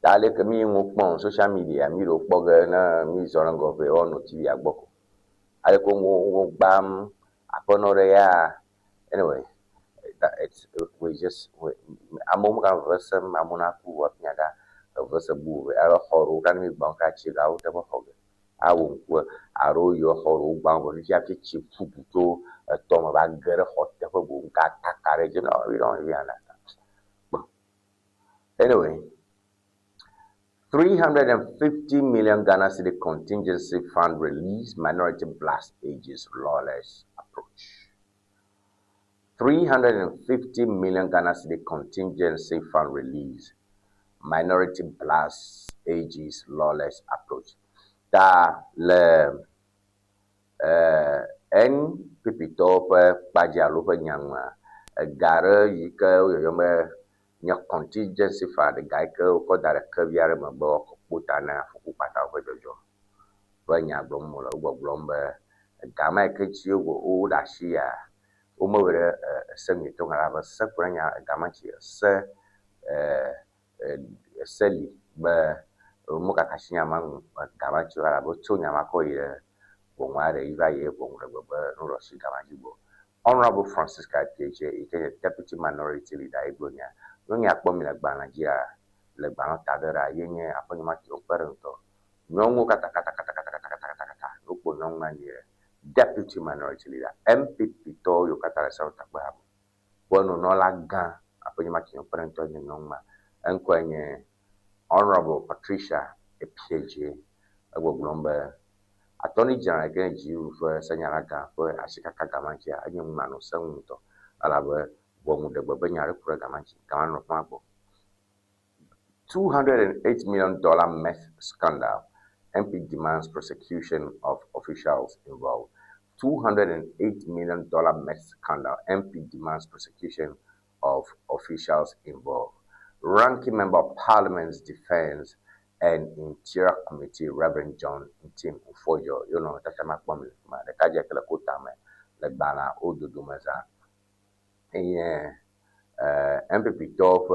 dale ke mi ngo pon social media mi ro poga na mi zorango pe ono TV agboko ale ko ngo bam aponore ya anyway we just amom kan verse amona ku wa nyada verse bu ara horo kan mi banka chi ga o te bo hoge awu ku aro yo horo gba bo fi ati chi fubuto to ma ba gere hote ko bu ka takare je no we don't even understand. Anyway, 350 million Ghana City contingency fund release, minority blast ages lawless approach. 350 million Ghana City contingency fund release, minority blast ages lawless approach. Da le NPP top Pajalo Nyangma, Gara Yika Yome nye contingency fund ga ke ko da ke biare me be ko puta na fuku pata ko jojo ba nya gbo mo lo gbo be ga ma ke chi o da shi ya o mo were se mi to ngara ba se kura nya ga ma chi se seli ba mo ka kashi nya ma ga ma chi ara bo to nya ma ko ye bo ngare iba ye bo ngre be no ro shi ga ma ji bo Honorable Francis KPJ, Deputy Minority Leader Ibronia, Young Yakbomina Banajia, Lebano Tadera, Yenye, Aponimaki Operanto, Nongo Kata, Lupo Nongmania, Deputy Minority Leader, MPP to Yokatara South Tabab, Bono Nola Gan, Aponimaki Operanto in Nongma, and Quenya, Honorable Patricia, PJ, Agoblomba. Attorney General again you for Sanyaraga for Ashika Kagamanchi, a young man of Santo, Alaba, Bomu de Babanya Programanchi, Gaman of Marble. $208 million meth scandal. MP demands prosecution of officials involved. $208 million meth scandal. MP demands prosecution of officials involved. Ranking Member of Parliament's Defense and Interior Committee, Reverend John Tim Ufojo, you know, that's my family, the Kaja Kalakutame, like Bana Odudumaza. MPP Top,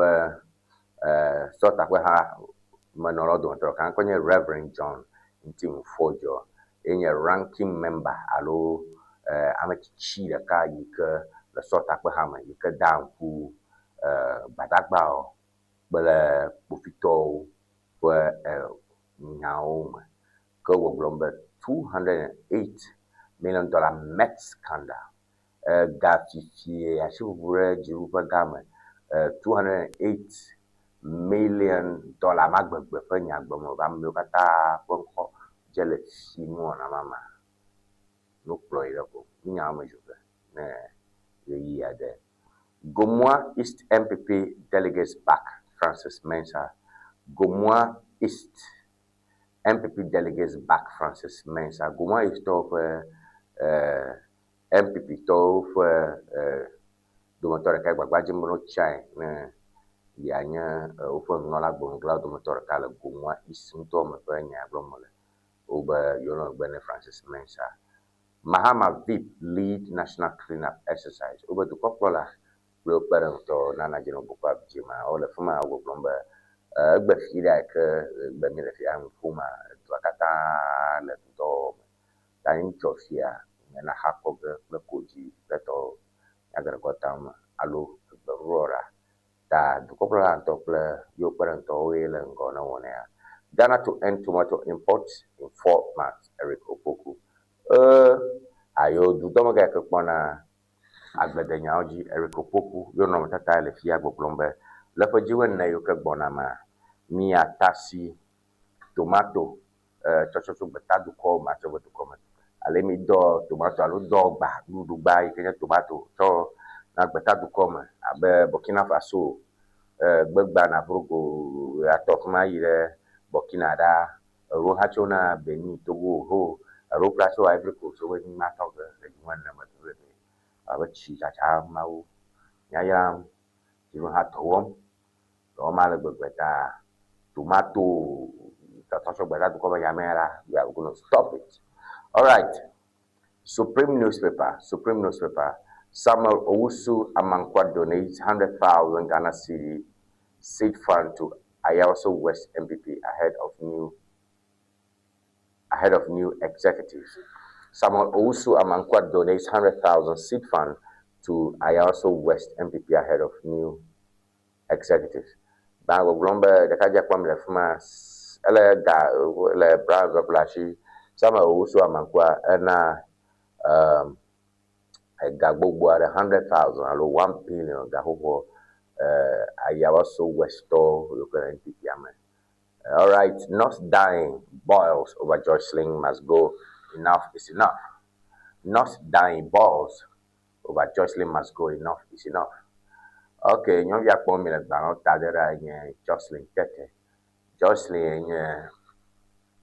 sort of Manolo Canconia, Reverend John Tim Ufojo, in a ranking member, allo, Amachi, the car, you the sort of Bahama, you could down who, Badakbao, but Bufito. Now go global $208 million meth scandal. Gafifi ashubure jiruba gama $208 million magbegbe fanya gbomo ba mi kata ponko jele simo na mama no ploy lako nya ma juba ne ye ade Gomwa East MPP delegates back Francis Mensah. Gomwa East MPP delegates back Francis Mensah. Gomwa East of MPP to domotor ka gbagbaje mo chai na yanya ofo ngola gbongla domotor ka la Gomwa East to mo fa nya blomole oba yono bene Francis Mensah. Mahama VIP lead national cleanup exercise over the popular lo parent to nana jino bukwa bjima o le fuma o blomba gbefira ke gbemile fia mfuma twakata le to tan chofia na hakoge le koji beto agar kotam alo rora ta du kopla to ple yo parent to we le ngona wona Ghana to end tomato imports in 4 months. Eric Opoku ayo du to maga ke pona agbedenya oji Eric Opoku yo no tata le fia gboplombe le fajiwe na yo ke gbona ma mi atasi tomato chochocho betadu ko ma chobo to come ale mi do tomato alo do gba dudu gba ikenya tomato so na betadu ko ma abe Burkina Faso gbegba na brogo atofma ire Burkina da rohachona Benin Togo ho ro plaso Ivory Coast so we ma talk the one na ma to aba chi cha mawo nyaya you ha to o ma le gbegba tomato tatasho bela to come yamera we are going to stop it. All right. Supreme newspaper Samuel Owusu Amankwa donates 100,000 Ghana cedi seed fund to Ayawaso West MPP ahead of new executives. Samuel Owusu Amankwa donates 100,000 seed fund to Ayawaso West MPP ahead of new executives. Bango Glomba, the Kaja Kwam Lefma, Le Brava Blashi, Samuel Owusu Amankwa, and Gagbo 100,000, alo 1 billion, Gahobo, Ayawaso Westo, local MPP. All right, not dying boils over Jocelyn must go. Enough is enough. Not dying boils over Jocelyn must go. Enough is enough. Okay, you have one minute now. Tadera Jocelyn Tete. Jocelyn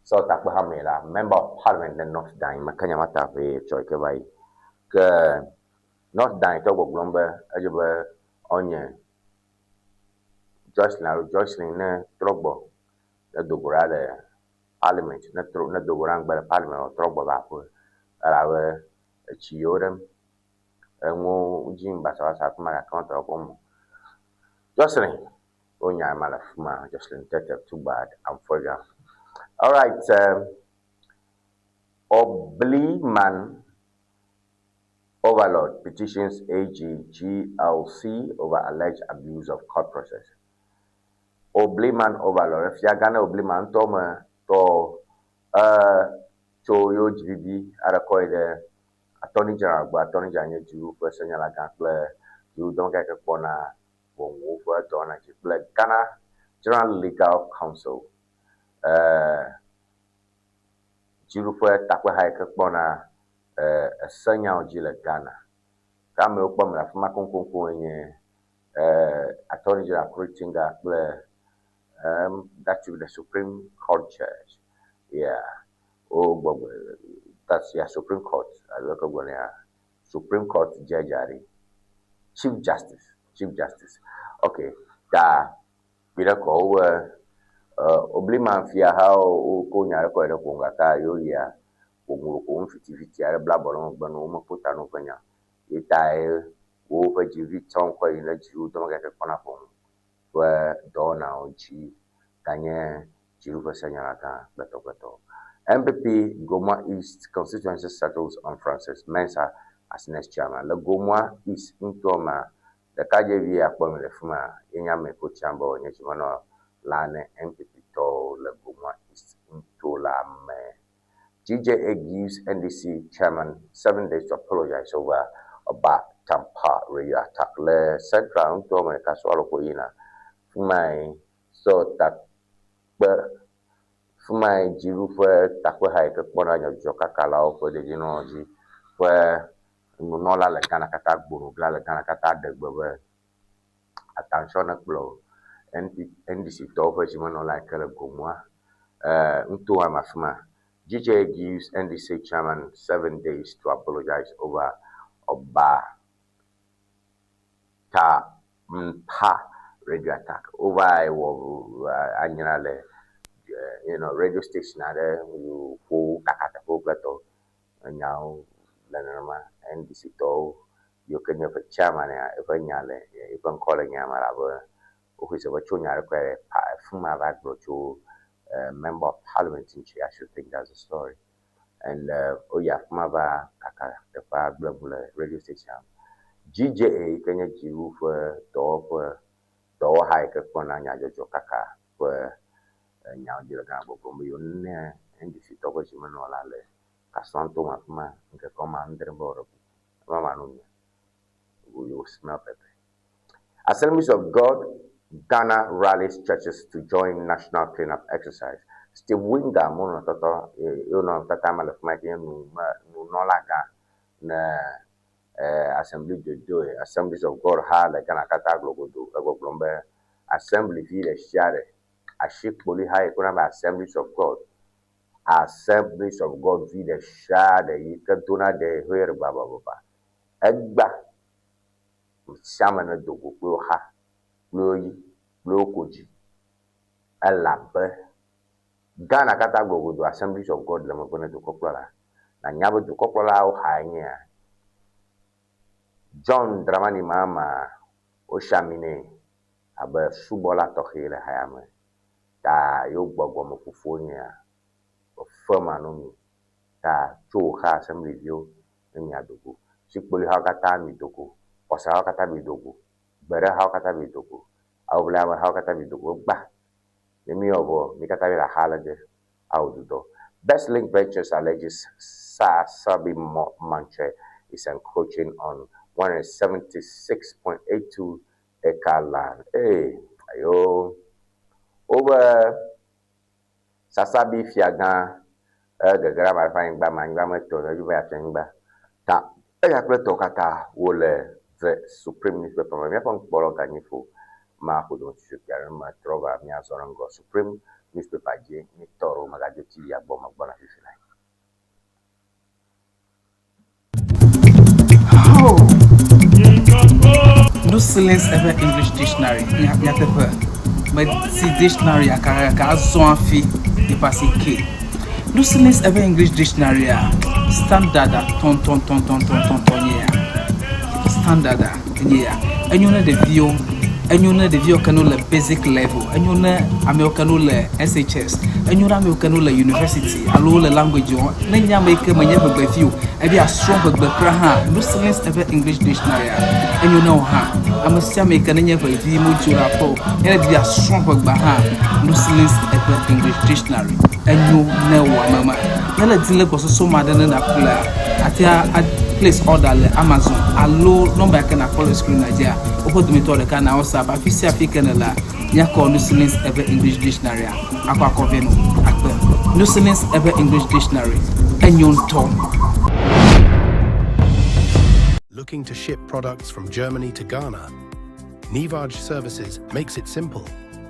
South Africa member of Parliament and not dying. Makanya mata pe choike bai. Ke not dying to go glomba ajuba onye Jocelyn ne trogbo ne dogora le parliament ne dogora ngbe parliament trogbo ba ko ala we chiorem enwo jin ba sa kuma ka counter obo Jocelyn onya mala fuma Jocelyn too bad I'm for you. All right, Obliman Overlord petitions AGGLC over alleged abuse of court process. Obliman Overlord, if you are gonna Obliman to yo GBB the Attorney General, but Attorney General you person like you don't get a corner for Ghana General Legal Council. Jirufwe takwe haike kpona sanya ojile Ghana. Kama ukpom la fuma konkonko enye Attorney General Kuritinga that should be the Supreme Court judge. Yeah. Oh, that's your Supreme Court. I look at Supreme Court judge Chief Justice. Okay. Bila ko Obliman fia how ko nya ko de ko ngata yo ya ko ko fiti ara bla bolon gbanu mo puta no kwanya itae wo fa jivi ton ko ina jiu to ga ko na ko wa do na oji kanye jiu fa sanya ka beto MPP Goma East constituency settles on Francis Mensah as next chairman. Le Goma East Ntoma the KJV appointment fuma enya me ko chambo nyechimano lane MPP to Le Goma East Ntola me. GJA gives NDC chairman 7 days to apologize over about Tampa radio attack. Le Central Ntoma kaswalo ko ina fuma so that fuma jiru fwe takwe haike kpona nyojo kakala ofo de jinoji fwe nola le kana kata gburu bla le kana kata degbebe attention ekplo NDC to ofo jimono like le gomwa nto amafuma GJ gives NDC chairman 7 days to apologize over Oba ta mpa radio attack over anyale radio station are you who kakata beto now lenama NDC to you can have a chairman if anyale if I'm calling yamarabo who is a chunya require fuma back to member of parliament in I should think that's a story and oh yeah fuma kaka the blabula radio station GJA Kenya jiu for do hike kona nyajo kaka for nyao jira gabo kombo yonne NDC toko chimano lale kasanto mafuma nke koma andre boro mama nunya you smell pepper. Assemblies of God Ghana rallies churches to join national cleanup exercise. Steve Winga mono toto tata malafuma nu nolaga na assembly de Assemblies of God ha la Ghana kata glombe assembly ville share Ashik Boli High Economic Assemblies of God. Assemblies of God vide shade yikatuna de huer baba. Egba Shamana dogo klo ha kloyi klokoji elabe Ghana kata gogo do Assemblies of God le mabone do koklola na nyabo do koklola o hanya John Dramani Mama o shamine abe subola tokhile hayame ta yo gbogbo mo kufonia o fama no mi ta cho ha assembly view ni adogo sikpoli ha kata mi dogo osa ha kata mi dogo bere ha kata mi dogo awla ha kata mi dogo gba mi obo mi kata la halade aududo Best Link Ventures alleges Sabi Manche is encroaching on 176.82 acre land. Hey, ayo over Sasabi Fiagan gagara ma fa ngba ma ngba meto na ju ba ngba ta e ya preto kata wole the Supreme newspaper ma fa ngbo ga nifo ma ko do ti ya ma trova mi azorango Supreme newspaper je ni toro magaje ti ya bo ma gbona fi filai. No silence ever English dictionary. mais si dictionary aka zon fi de passer K. Lucilis ever English dictionary standard ton standard yeah. And you know the view. And you know the view can the basic level. And you know American SHS. And you know American university. Allo the language you. Then you make a maneuver view. And be a strong background. Lucilis ever English dictionary. And you know how. I'm a American and you have a view to rapport. And be a strong background. Lucilis ever English dictionary. And you know mama. Nala dile ko so madana na kula. Atia place order le Amazon. Allo number can follow screen Nigeria. Opo to me to the can also ba fi African la. Nya ko Lucilis ever English dictionary. Akwa koveno. Akwa. Lucilis ever English dictionary. And you tom. Looking to ship products from Germany to Ghana? Nivaj Services makes it simple.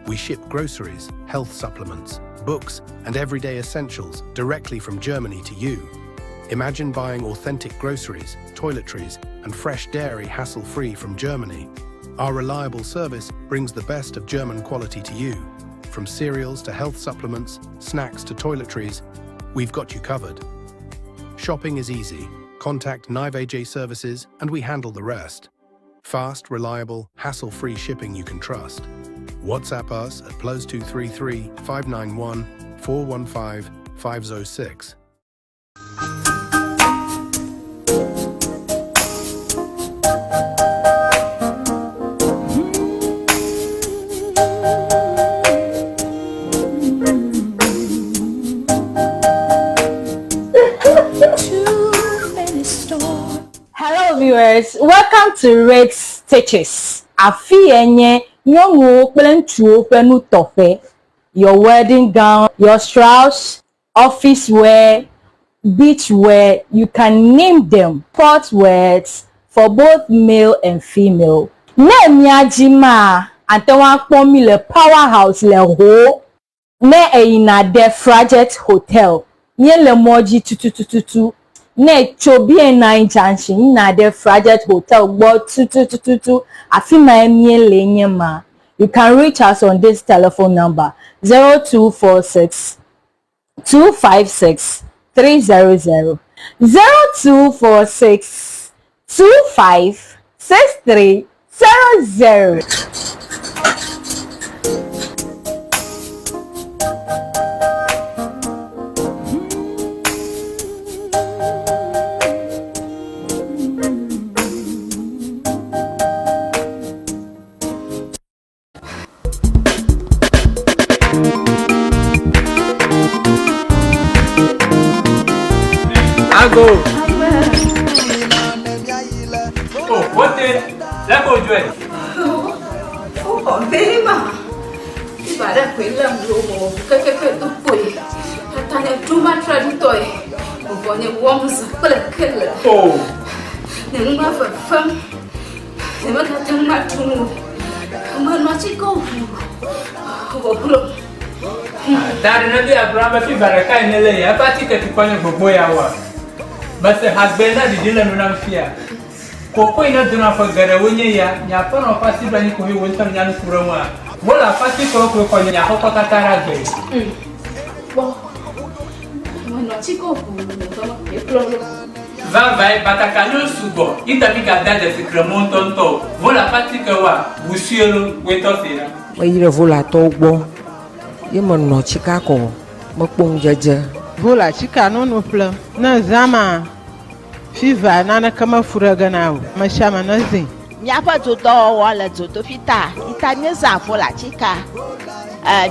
We ship groceries, health supplements, books, and everyday essentials directly from Germany to you. Imagine buying authentic groceries, toiletries, and fresh dairy hassle-free from Germany. Our reliable service brings the best of German quality to you. From cereals to health supplements, snacks to toiletries, we've got you covered. Shopping is easy. Contact Nivaj Services and we handle the rest. Fast, reliable, hassle-free shipping you can trust. WhatsApp us at +233 591 415 506. Hello viewers, welcome to Rex Teaches. Afi enye nyongo plentuo penu tofe. Your wedding gown, your strauss, office wear, beach wear, you can name them. Sport wears for both male and female. Ne miajima antewa kpomi le powerhouse le ho. Ne eina de Frajet Hotel. Nye le moji tututututu. Ne chobi na junction na de Frajet Hotel but tututututu afima emie lenye ma. You can reach us on this telephone number 0246 256 300 0246 25 6300. Go. Oh, what the? Let go, Joy. Oh, very much. If I don't quit them, you to put. Tanya too much toy. When you warm killer. Oh, never have a fun. Never got too much to move. I'm not go. That another Abraham Baraka in LA. I party to point of boy hour. But the husband had the dealer no fear. Coco in a dinner for Garawunya, Yapan or Passy Banny who went on Yan Kurama. Well, a Passy Coco on Yahokatara Bay. I'm not go. Vai, Batacano Subo, Itabica that the Cremonton to, Vola Paticawa, Busiolo, wait off here. Why you vola togo? You man no Chicago, Mokung Jaja. Vola chika no plan. Na zama fiva nana kama furaga nao. Mashama nazi. Nyapa to do wala to fita. Itanye za vola chika.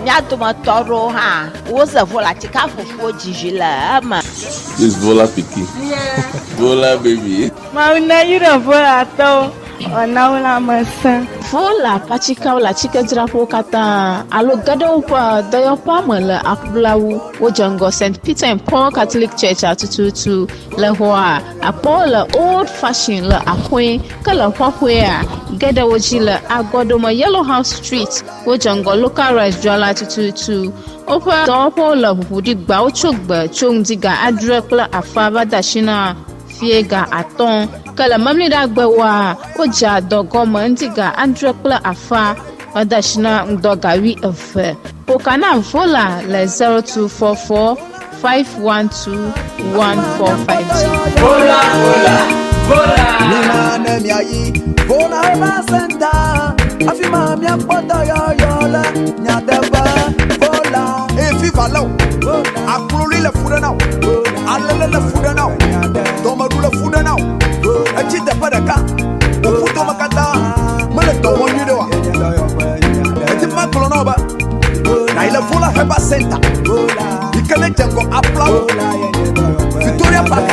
Nyato matoro ha. Woza vola chika fufu jijila ama. This Vola Piki. Yeah. Vola baby. Mauna yura vola to. Onaula masa. Vola pachika wala chika drapo kata. Alo gado pa dayo pa mala akblawu. Wojango St. Peter and Paul Catholic Church atututu la hoa. Apola old fashioned la apwe. Kala papwea. Gada wajila agodoma Yellow House Street. Wojango local rice jwala atututu. Opa dopo la budi ba ochogba chongdiga adrekla afaba dashina. Fiega aton kala mamli da gbewa oja dogo mandiga andrekla afa Odashina Ndogawi Efe. Okana Vola le 0244 512 1450. Vola, Nina nemiayi, vola eva senta. Afima mia poto yola, nyadeba, vola. Viva low. Akuloli le fuda now. Alele le fuda now. Domaru le fuda now. Echite padaka. Ufuto makata. Mele to wonyi dewa. Eti makolo no ba. Na ile vola heba center. Ikele jengo applaud. Victoria Park.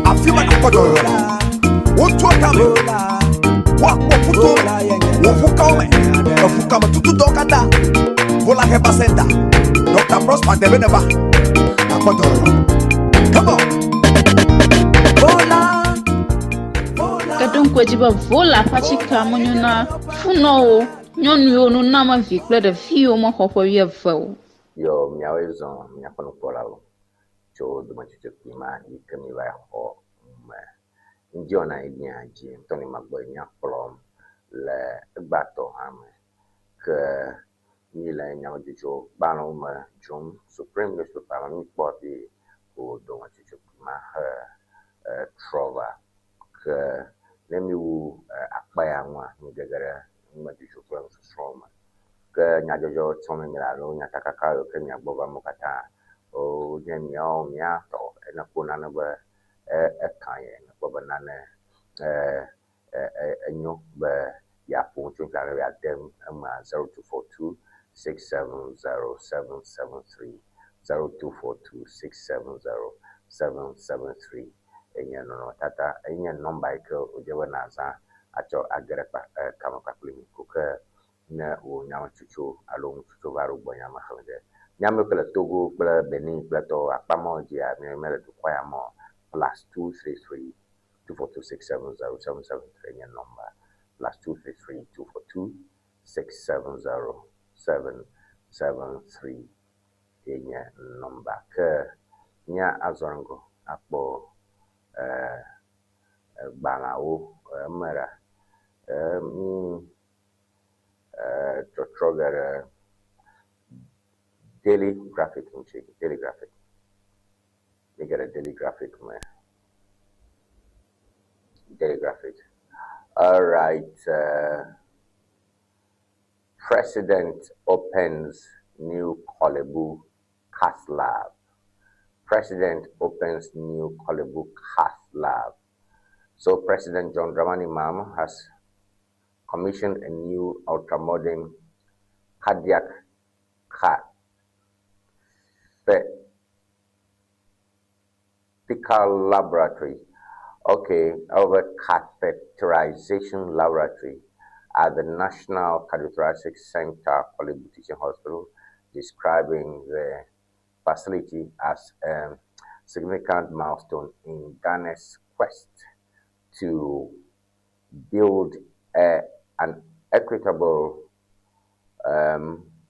Afima na kodo yola. Wotu akame. Wafuto. Wofukame. Wofukame tutu dokata. Vola heba center. Dr. Prosper Debeneva. Come on. Kadon kwajiba vola pachika monyuna funo nyonu yo no nama vikle de fio mo hofo ye fo. Yo miawezo miakono polao. Cho duma chiche pima ikemi wa ho. Njiona idiaji Tony Magboy nyapolom le bato hame ke Nila nyama jijo bano ma jum supreme minister parliament party o do ma jijo ma trova ke nemi wu akpaya nwa ngegere ma jijo kwa stroma ke nyajojo tsome milalo nyataka kayo ke nyagboba mukata o nyemi o miato na kuna na ba kanye na boba nane enyo ba ya punchu kare ya dem ma 0242 670-773 0242-670-773 enya no tata enya number iko ojewe naza acho agrepa kama kakuli kuka na o nyama chuchu alo chuchu baru bonya mahode nyama kala Togo kala Benin kala to apamo dia mele to kwaya mo +233 242-670-773 enya number +233 242-670-773 enya number ke nya azongo akpo banawo mara trogger daily graphic daily graphic we get a daily graphic man daily graphic all right President opens new Kolebu Cath Lab. President opens new Kolebu Cath Lab. So President John Dramani Mahama has commissioned a new ultramodern cardiac catheterical laboratory. Okay, our catheterization laboratory at the National Cardiothoracic Center, Kolebu Teaching Hospital, describing the facility as a significant milestone in Ghana's quest to build an equitable,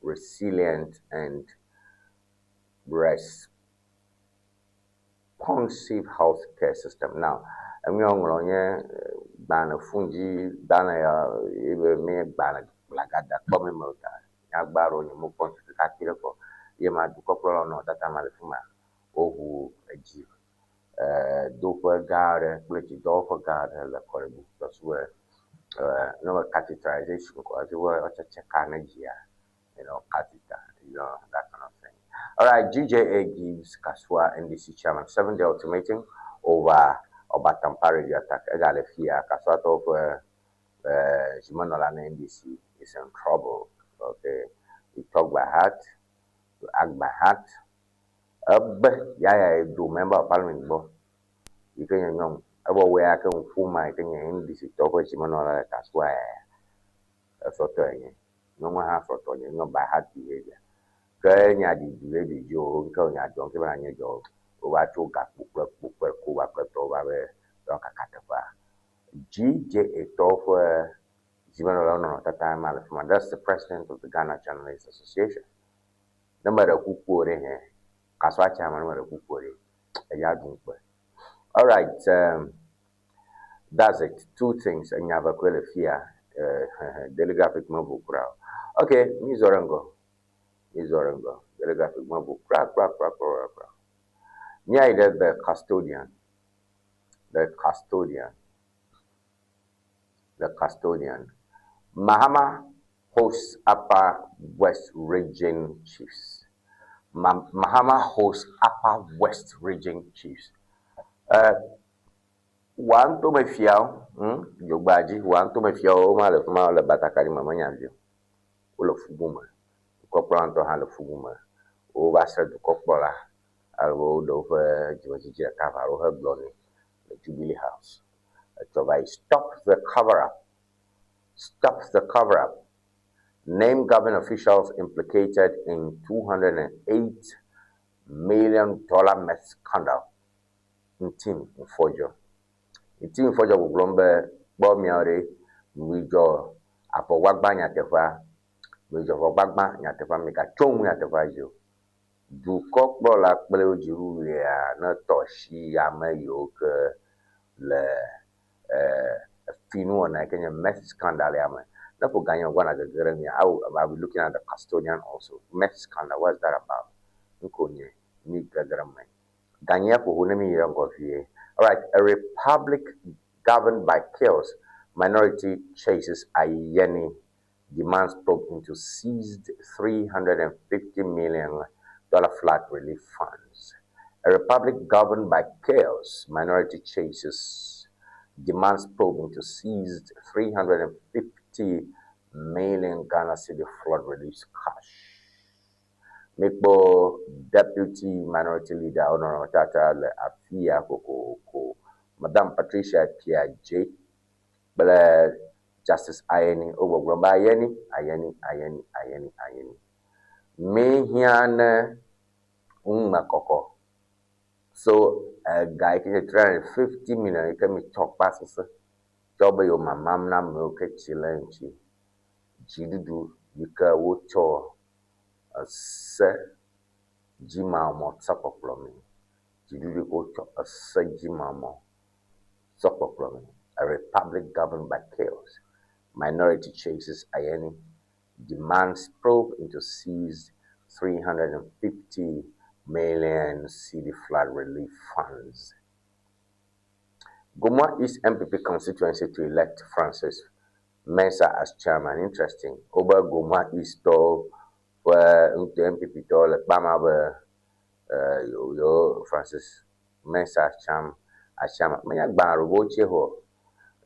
resilient, and responsive healthcare system. Now, I'm bana fungi dana ya ibe me bana lagada kome mota yagbaro ni mo ponti kakire ko ye ma du kopro no data malefuma ohu eji do for gare pleti do for gare la Kolebu that's where no catheterization ko as well o check energy catheter that kind of thing. All right, GJA gives Kaswa NDC chairman 7-day ultimatum over Obatampari attack egale fear Kaswa of Jimanola NDC is in trouble. Okay, we talk by heart, we act by heart. Do member of parliament bo. You can young about where I can fool my thing in NDC talk with Jimanola Kaswa. So no one have for Tony, no by heart behavior. Kenya di lady Joe, Konya don't give a new job. Owacho gakpukwe kuwa kwetowa we doka katefa GJA tofu Jimanola no tata malefuma. That's the president of the Ghana Journalists Association. Number the kukure he Kaswa chairman number the kukure eyadunkwe. All right, that's it. Two things and you have a fear daily graphic mabu kura. Okay, mi zorango. Daily graphic mabu kura. Nya ide the custodian. Mahama hosts Upper West Region Chiefs. Mahama hosts Upper West Region Chiefs. One to my fiao, Yobaji, one to my fiao, Malafma, Batakari Mamanya, full of Fuguma, Copran to Hall of Fuguma, Ovasa to Coppola, I rode over Georgia Cavaro, her blonde, the Jubilee House. Stop the cover-up. Name government officials implicated in $208 million meth scandal in Team Fojo. In Team Fojo will glombe Bomiore, Mijo, Apo Wagba Nyatefa, Mijo Wagba Nyatefa, Mika Chong Nyatefa Jo. Du Kokbola Pleo Jiruya, not Toshi Yamayo, le Finu and I can meth scandal. Not for Ganya one at the Jeremy. I'll be looking at the custodian also. Meth scandal, what's that about? Nkonye, Nika Grammy. Ganya for Hunemi Yangovie. Alright, a republic governed by chaos, minority chases Ayeni, demands probe into seized $350 million flood relief funds. A republic governed by chaos, minority chases, demands probe into seized $350 million Ghana City flood relief cash. Mikbo Deputy Minority Leader Honorable Tata Afia Koko, Madame Patricia Piaget, Bele Justice Ayeni, Ogbogba Ayeni. Mehiane Makoko. So a guy can 350 million, you can be talk passes. Job your mamma milk chilenchi. Jidu, you can wocho a se Jimamo Sapoplomi. Jidu wocho a se Jimamo Sapoplomi. A republic governed by chaos. Minority chases Ayeni, demands probe into seized $350 million city flood relief funds. Goma East MPP constituency to elect Francis Mensah as chairman. Interesting. Over Goma East to the MPP to Bama yo Francis Mensah as chairman.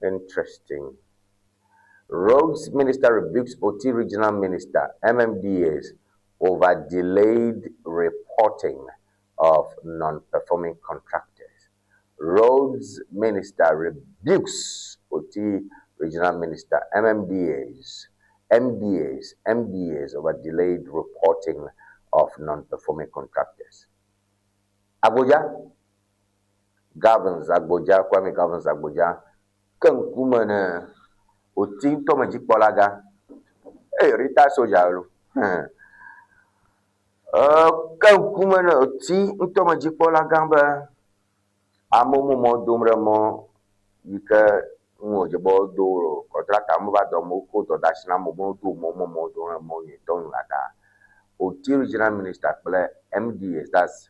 Interesting. Roads Minister rebukes OT Regional Minister MMDAs over delayed reporting of non-performing contractors. Roads Minister rebukes OT Regional Minister MDAs over delayed reporting of non-performing contractors. Abuja governs Abuja, Kwame governs Abuja. Kankumana OT Tomaji Polaga. Hey, Rita Sojalu. Kankumana OT Tomaji Polaga. Amomo domre mo yika ngojebo do contract amuba do mo ko to dashna mo do mo do mo ni don lada OT regional minister play MDA, that's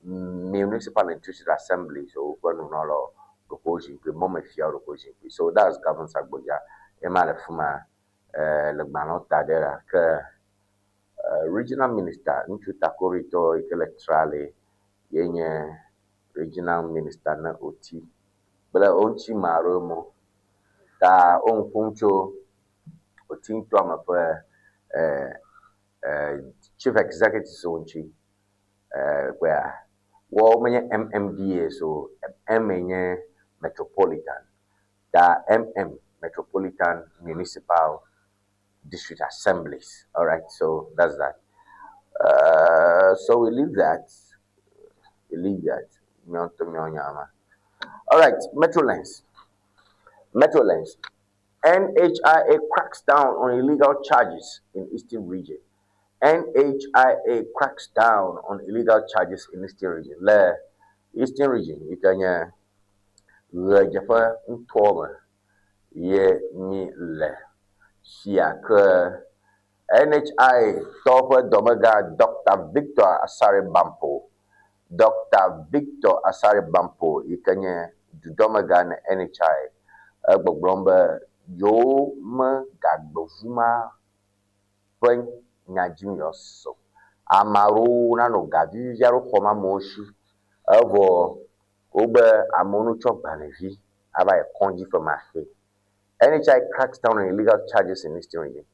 municipal electricity assembly, so when no lo proposing pe mo me fia proposing pe, so that's government Agboja emale fuma le gbanota dera ke regional minister nchu takorito electorally yenye regional minister na OT bela onchi maromo ta onkuncho OT to amapo chief executive onchi where wo menye MMDA, so menye metropolitan da metropolitan municipal district assemblies. All right, so that's that. So we leave that. All right, Metrolens. NHIA cracks down on illegal charges in Eastern region. NHIA cracks down on illegal charges in Eastern region. Eastern region, you can Rajafa Ntoma, ye mi le fia ke NHI tope domega Dr. Victor Asare Bampo. Dr. Victor Asare Bampo ikenye du domega ne NHI gbogbombe yo me gagbovuma pen nyajim yoso. Amaru nano gavi yaro koma moshi evo obe amonu chokbanevi aba e konji for mahe. NHI cracks down on illegal charges in Eastern region.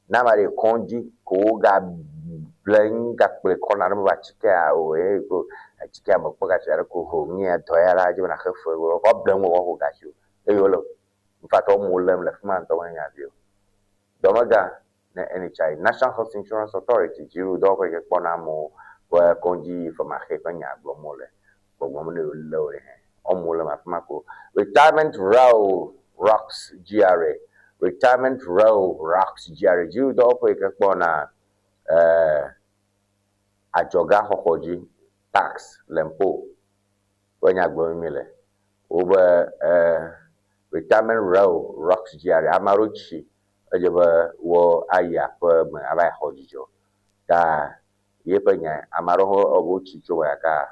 Nama de konji ko ga blen ga kple kona no ba chike a o e ko chike mo ko ga chara ko ho ni a to ya la ji na khafo ko blen wo ko ga chu e yo lo mfa to mo lem le fman to nya bio domaga na NHI National Health Insurance Authority jiru do ko ke kona mo ko konji for ma khe nya gbo mo le ko mo ne lo re o mo le ma fma ko retirement row rocks GRA. Retirement row rocks GRA. You do ko ke kona ajoga hokoji tax lempo wanya gbo mi le over retirement row rocks GRA amarochi ejeba wo aya pe me aba hojijo ta ye pe nya amaro obuchi cho ya ka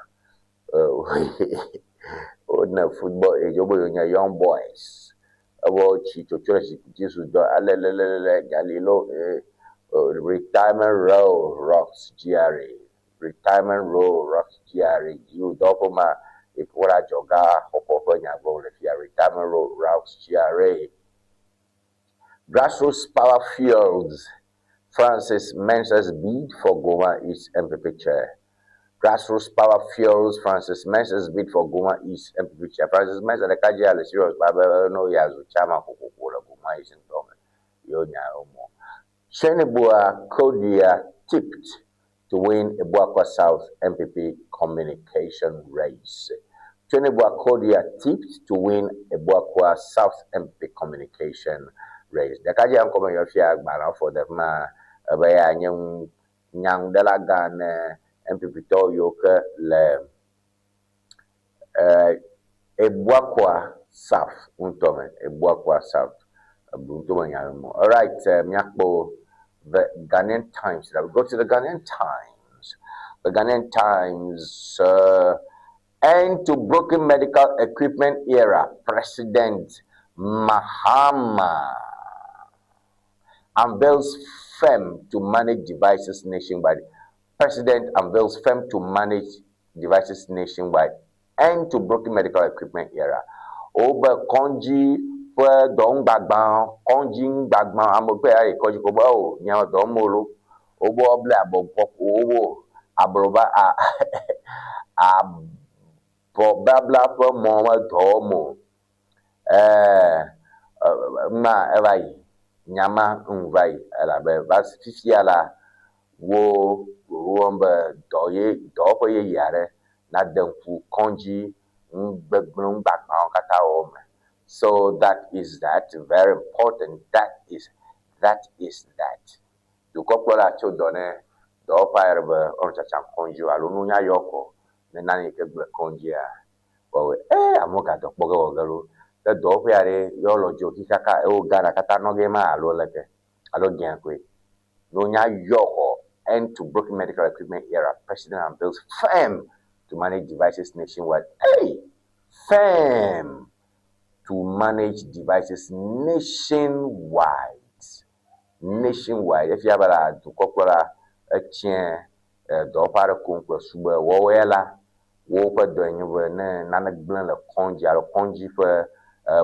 o na football ejobo nya young boys about Jesus Galileo retirement row rocks GRA. Retirement row rocks GRA. You dopoma ikora joga hopopo nyago lefia retirement row rocks GRA. Grassroots Power Fields. Francis Mensah's bid for Goma East MPP chair. Grassroots Power Fuels, Francis Mensah's bid for Goma East MPP chair. Francis Mensah, the Kaji serious, but no yazu chama kukukola Goma East and Tome. Yonya Omo. Chenebua Kodia tipped to win Ebuakwa South MPP communication race. Chenebua Kodia tipped to win Ebuakwa South MPP communication race. The Kaji Ankomo Yofia Agbana for the ma Abaya Nyang Delagan. MPP to yoke le Ebuakwa South untome Ebuakwa South buntoma nyamo. All right, Myakbo, the Ghanaian Times. Now we go to the Ghanaian Times. The Ghanaian Times end to broken medical equipment era. President Mahama unveils firm to manage devices nationwide. President unveils firm to manage devices nationwide. End to broken medical equipment era. Oba konji for dong bagban, konjing bagban, amope ay koji koba o, nyawa domolo, obo oble abopok, obo abroba a babla for moma domo. Ma evai, nyama unvai, ala be vas fisiala wo ruomba doye dopo ye yare na denfu konji ngbegbun bagban kata o. So that is that, very important. That is that. You kopola cho done do pairbe on chachan konji alunu nya yoko ne nani ke gbe konji a. Wo amoka do pogo garu. The do paire yo lojo kikaka o gara kata no ge ma alo leke. Alo gyankwe. No nya yoko. End to broken medical equipment era. President unveils firm to manage devices nationwide. Firm to manage devices nationwide. If you have a to cocola a chain, do para conquer suba, wowela, wopa doing nana blend of conji for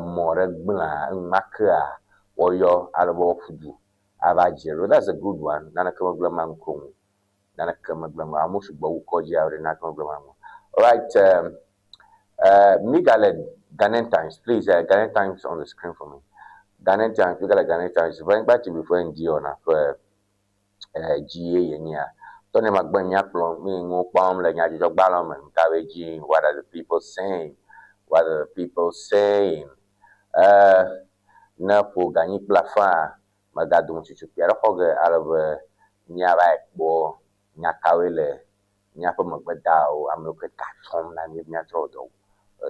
more blanc, maka, or your alabo fudu. Abajero, that's a good one. Nana Kamaglaman Kum. Nana Kamaglaman, most of Koji out in Nakamaglaman. All right, Migale Ghanaian Times, please. Ghanaian Times on the screen for me. Ghanaian Times, you got a Ghanaian Times. Going back to before in Giona for GA and ya. Tony McBanya from me, no palm like Yajo Balam and Kawaji. What are the people saying? What are the people saying? Napo Gani Plafa. Magadum chichupiara hoge alave nyaba bo nyakawele nyapo magbadao amuke katom na nyatro do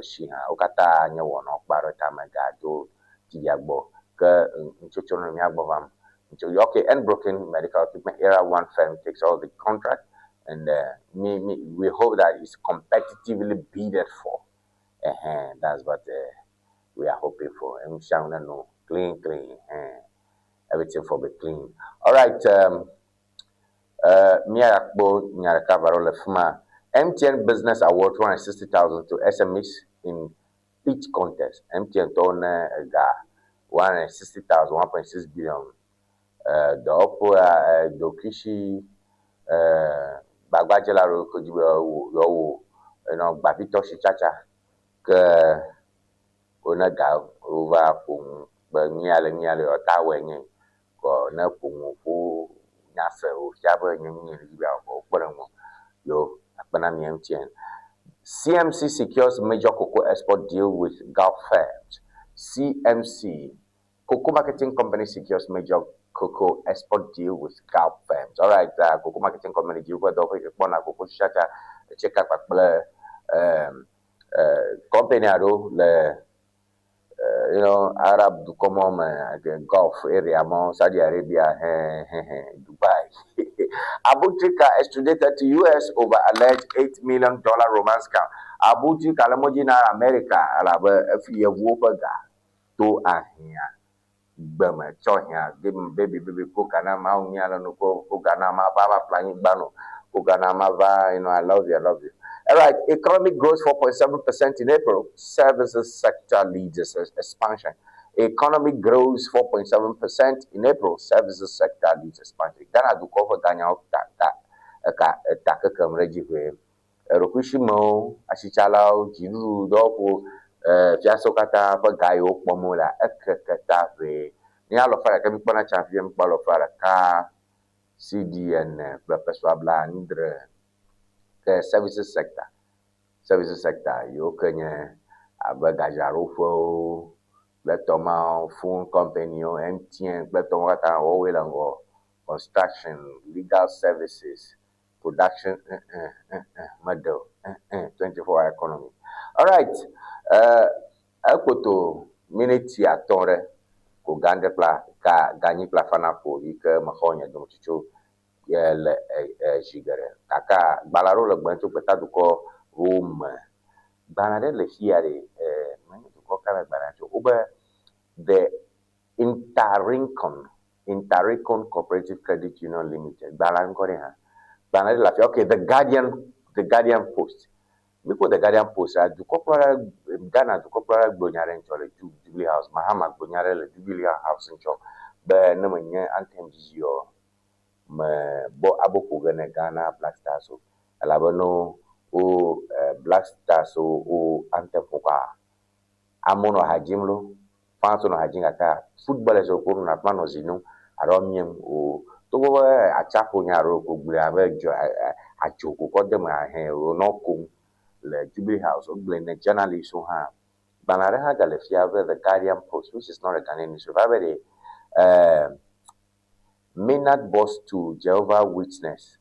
shiha okata nyawono baro tamagado Tiagbo, Nchochono Miagbovam. Okay, Unbroken Medical Equipment Era One firm takes all the contract, and we hope that it's competitively bidded for. That's what we are hoping for. And no clean, everything for be clean. All right. Miakbo Nyaraka Varole Fuma MTN Business Award 260,000 to SMEs in each contest. MTN Tone ga 160,000, 1.6 billion. The Oppo Dokishi Bagbajela Kojibo Yo, Babito Shichacha ke Onaga over Nyale or Tawe ko na Pungu Nasa or Jabba Yo Banami MTN. CMC secures major cocoa export deal with Gulf firms. CMC Cocoa Marketing Company secures major cocoa export deal with Gulf firms. All right, Cocoa Marketing Company deal with the Cocoa Shata check up company le Arab du Common Gulf area, Saudi Arabia, Dubai. Abu Trika extradited to US over alleged $8 million romance scam. Abu Trika Lamojina America, Alaba, Fia Wopaga, to Ahia, Burma, Chohia, give him baby, Kokana, Maunia, Kokana, Baba, flying Bano, Kokana, I love you. All right, economic growth 4.7% in April. Services sector leads expansion. Economic grows 4.7% in April. Services sector leads expansion. Ghana do cover Daniel taka kamreji kwe. Rokushimo ashichalao jiru dopo fiasokata pa gayo pomola ekekata ve. Ni alofara kemi pona champion pa alofara ka CDN bla ndre. The services sector, you can Abagajarofo, Letoma, phone company, MTN, Letomata, Owelango, construction, legal services, production, model, 24-hour economy. All right, Akoto, minute ya tore, ko gande pla, ka ganyi pla fanapo, yike mahonya, domochicho. Shigare kaka balaro le gbanto peta duko Rome banade le hiare mani duko kala banacho ube the Interrincon Cooperative Credit Union Limited balan kore ha banade la okay the Guardian Post biko the Guardian Post duko plora Ghana duko plora gbonyare nchole Jubilee House Mahama gbonyare le Jubilee House ncho be na menye anthem jio bo aboko gane Ghana Black Stars alabano o Black Stars o antepoka amono hajimlo fanso no hajingata footballers o kono na plano zinu aromiem o to go achapo nyaro ko gbure abejo achoko ko dem ahe o no ko le Jubilee House o gbure na journalist so ha banare ha gale fia the Guardian Post, which is not a Ghanaian newspaper. Maynard boss to Jehovah Witness.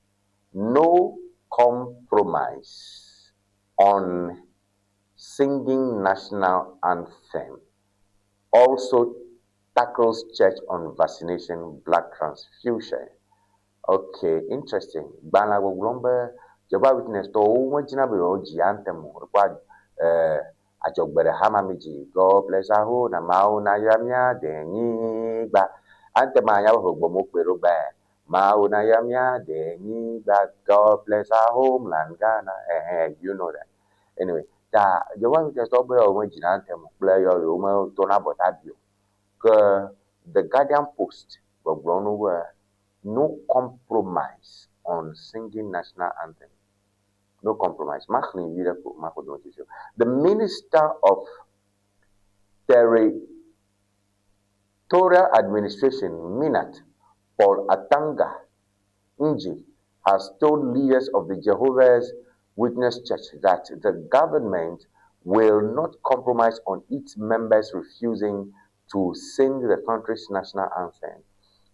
No compromise on singing national anthem. Also tackles church on vaccination, blood transfusion. Okay, interesting. Bana Glomba, Jehovah Witness to Wajina Biroji anthem required Ajogbere Hamamiji. God bless our home, Namao Nayamia, Deni ba. Antema ya hogbomo pero ba mauna yamya deni that God bless our homeland Ghana you know that anyway that the one just over original anthem play your tona botabio the Guardian Post but blown over no compromise on singing national anthem, no compromise. The Minister of Territorial Administration, Minat, Paul Atanga Nji, has told leaders of the Jehovah's Witness Church that the government will not compromise on its members refusing to sing the country's national anthem.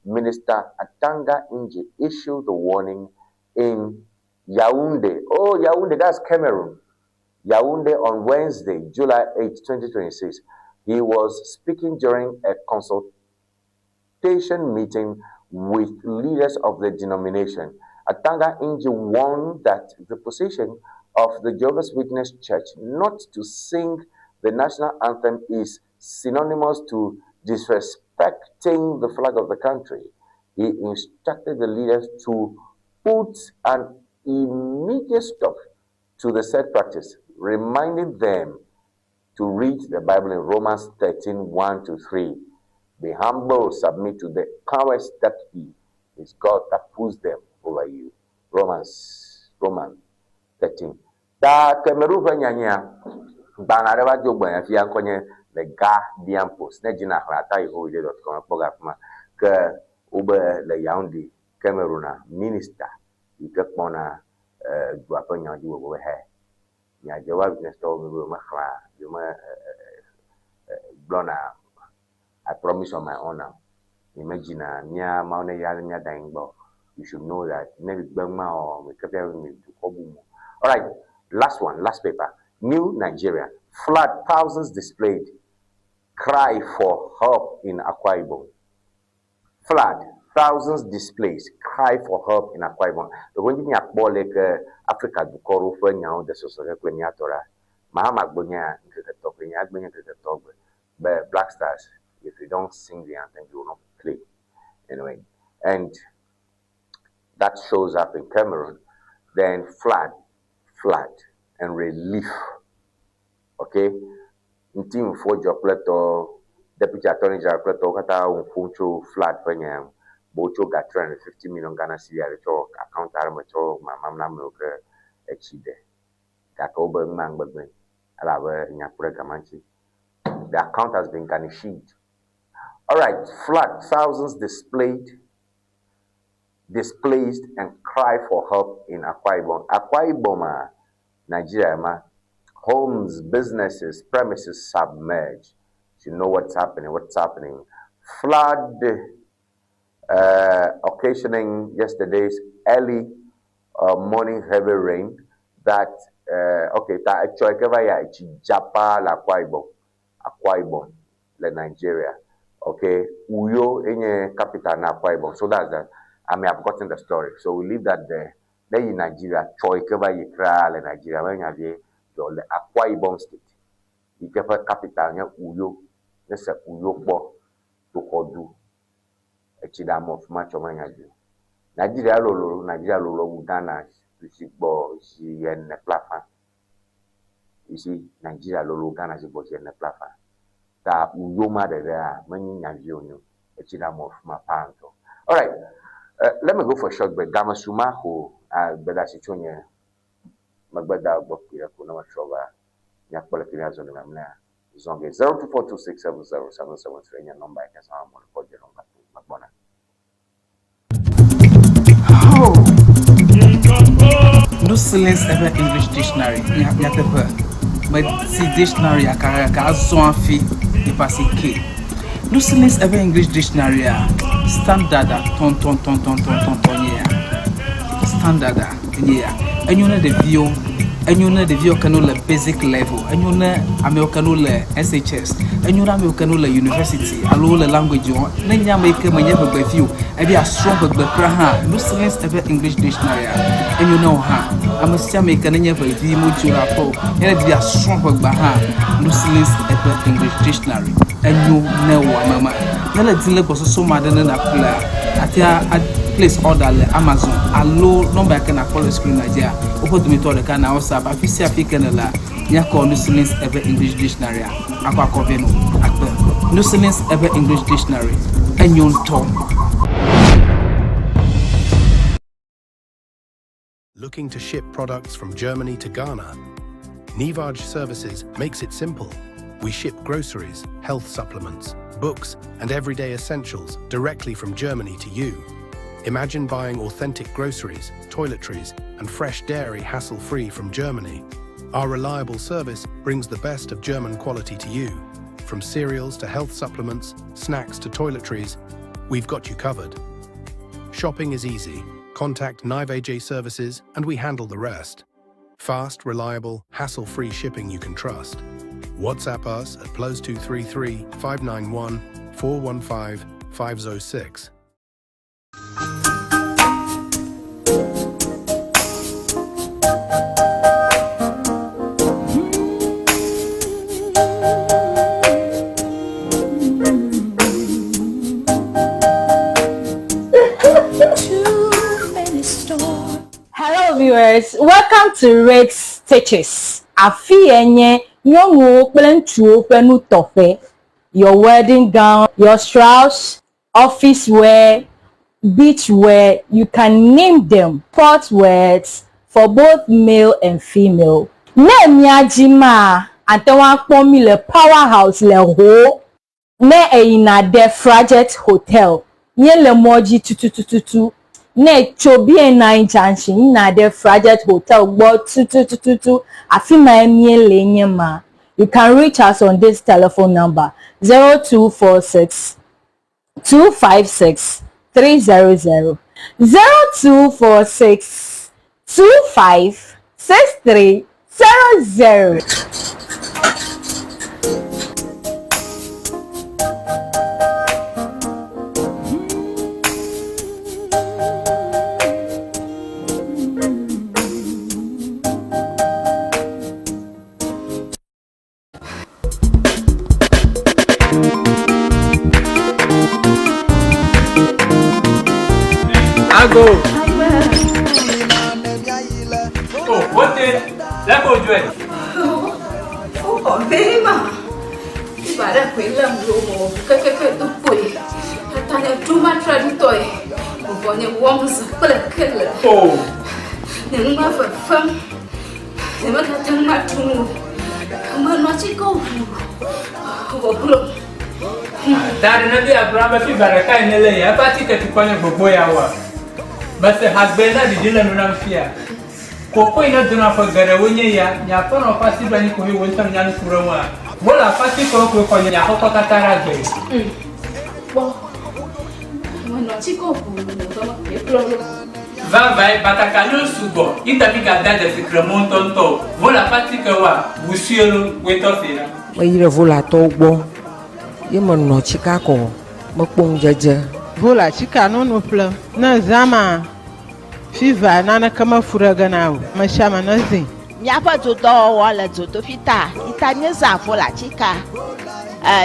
Minister Atanga Nji issued the warning in Yaoundé. Oh, Yaoundé, that's Cameroon. Yaoundé on Wednesday, July 8, 2026, He was speaking during a consultation meeting with leaders of the denomination. Atanga Inji warned that the position of the Jehovah's Witness Church not to sing the national anthem is synonymous to disrespecting the flag of the country. He instructed the leaders to put an immediate stop to the said practice, reminding them to read the Bible in Romans 13, 1-3. Be humble, submit to the powers that be. It's God that puts them over you. Romans 13. Da Cameroon nyanya bana reba jogba ya fi ankonye le Guardian Post na jina hlata ihoide.com pogafuma ke ube le Yaoundé Cameroon minister ike pona du apanya di wo he nya Jehovah Witness to me ma khla you ma blona. I promise on my honor. Imagine nya ma one ya nya daingbo. You should know that maybe Bangma or all right, last paper. New Nigeria. Flood, thousands displayed. Cry for help in Akwa Ibom. Flood, thousands displaced. Cry for help in Akwa Ibom. The one thing like Africa do koro for now the social kweniatora. Mahama gbonya nke talk nya gbonya nke talk. But Black Stars, if you don't sing the anthem, you will not play. Anyway, and that shows up in Cameroon, then flood, and relief. Okay? Team for your plateau, Deputy Attorney General Plateau, Kata Unfuncho flood Penyam, Bocho got 350 million Ghana Cedi, account Aramacho, Mamma Milker, Echide, Kakoba Mangbagman, Alava, Nyapura Kamanchi. The account has been garnished. All right, flood, thousands displaced and cry for help in Akwa Ibom. Akwa Ibom, Nigeria, homes, businesses, premises submerged. You know what's happening. Flood occasioning yesterday's early morning heavy rain that Akwa Ibom, Nigeria. Okay, Uyo in capital na Akwa Ibom. So that's that. I may have gotten the story. So we leave that there. Then in Nigeria, Choikeva Yikra, Nigeria, when you have the Akwa Ibom state. You get a capital, Uyo. Let's say Uyo Bo to Odu. A chidam of much of Nigeria Lolo, Ghana, Bo, she and the platform. You see, Nigeria Lolo, Ghana, she was in the platform. Ta Uyo Mother there, many Navion, a chidam of my panto. All right. Let me go for a short break. Gamasuma who Beda Sichonia Magbada Bokira Kuna Trova Yakolakina Zone Mamna Zonge 0242670773 your number I can sound on the project on Mabona. No silence ever English dictionary. Yatepa. But see dictionary Akara Zonfi the passing K. No silence ever English dictionary. Standard ton standard yeah and you know the view can the basic level and you know American SHS and you know American university allow the language you then you make a view and be a strong but no silence ever English dictionary and you know I must make an view module and be a strong but no silence ever English dictionary and you know mama nala dile ko so ma dan na kula atia place order le Amazon allo number can na call screen Nigeria opo to me to the can WhatsApp afisi african la nya ko no silence ever English dictionary akwa cover no akpe no silence ever English dictionary enyon to. Looking to ship products from Germany to Ghana? Nivage Services makes it simple. We ship groceries, health supplements, books, and everyday essentials directly from Germany to you. Imagine buying authentic groceries, toiletries, and fresh dairy hassle-free from Germany. Our reliable service brings the best of German quality to you. From cereals to health supplements, snacks to toiletries, we've got you covered. Shopping is easy. Contact Nivage Services and we handle the rest. Fast, reliable, hassle-free shipping you can trust. WhatsApp us at +233 591 415 506. Hello viewers, welcome to Rex Stitches. Afi enye nyongo plentuo penu tofe. Your wedding gown, your strauss, office wear, beach wear, you can name them. Sport wears for both male and female. Ne miajima antewa kpomi le powerhouse le ho. Ne eina de Frajet Hotel. Nye le moji tututututu. Ne chobi na junction na de Frajet Hotel gbo tututututu. Afima emie lenye ma. You can reach us on this telephone number 0246 256 300 0246 25 6300. Go. Oh, what the? Let go do it. Oh, baby, ma. If I don't quit them, go to put. Tanya too much ready toy. When you want to put a killer. Oh, never for fun. Never got too much to move. I'm not go. That another Abraham if you better kind of lay a party to point for boy hour. But the husband that did not fear. Coco in a dinner for Garawunya, Yapon or Passy Bunny who went on Yan Kuroma. Well, a Passy Coco for Yapokatara. Well, when not go, Vai, Batacano Sugo, Itabica that the Cremonton to, Vola Paticawa, Busiolo, wait off here. Maybe vola tobo. Yema no Chicago, Mokpong Jaja. Vola chika no pla. Na zama. Fiva nana kama furaga nao. Mashama nazi. Nyapa to do wala to fita. Itanye za vola chika.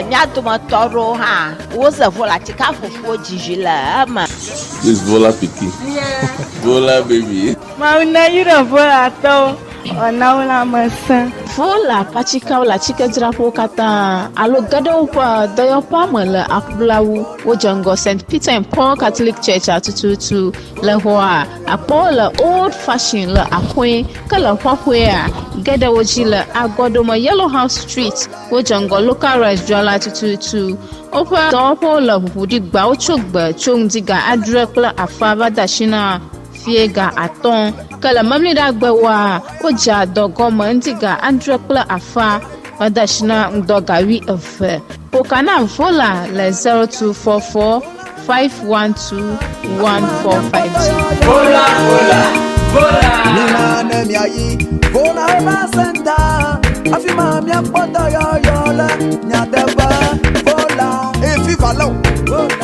Nyato matoro ha. Woza vola chika fufu jijila ama. This Vola Piki. Yeah. Vola baby. Mauna yura vola to. Onaula masa. Vola pachika wala chika drapo kata. Alo gado pa doyo pa mala afblawu wojango St. Peter and Paul Catholic Church atututu le hoa. Apola old fashioned le apoi kala hwahwea. Gada wojila agodoma Yellow House Street wojango local restaurant atututu. Opa dopo la hudi gba ochogba chongdiga adrekla afaba dashina fiega aton kala mamli dagba wa oja dogo mandiga andrekla afa badashina ndogawi afa pokana vola le 0244 512 1450 Vola Nina ne miayi Vola eba senta Afima mia poto yoyola Nyateba Vola Efi valao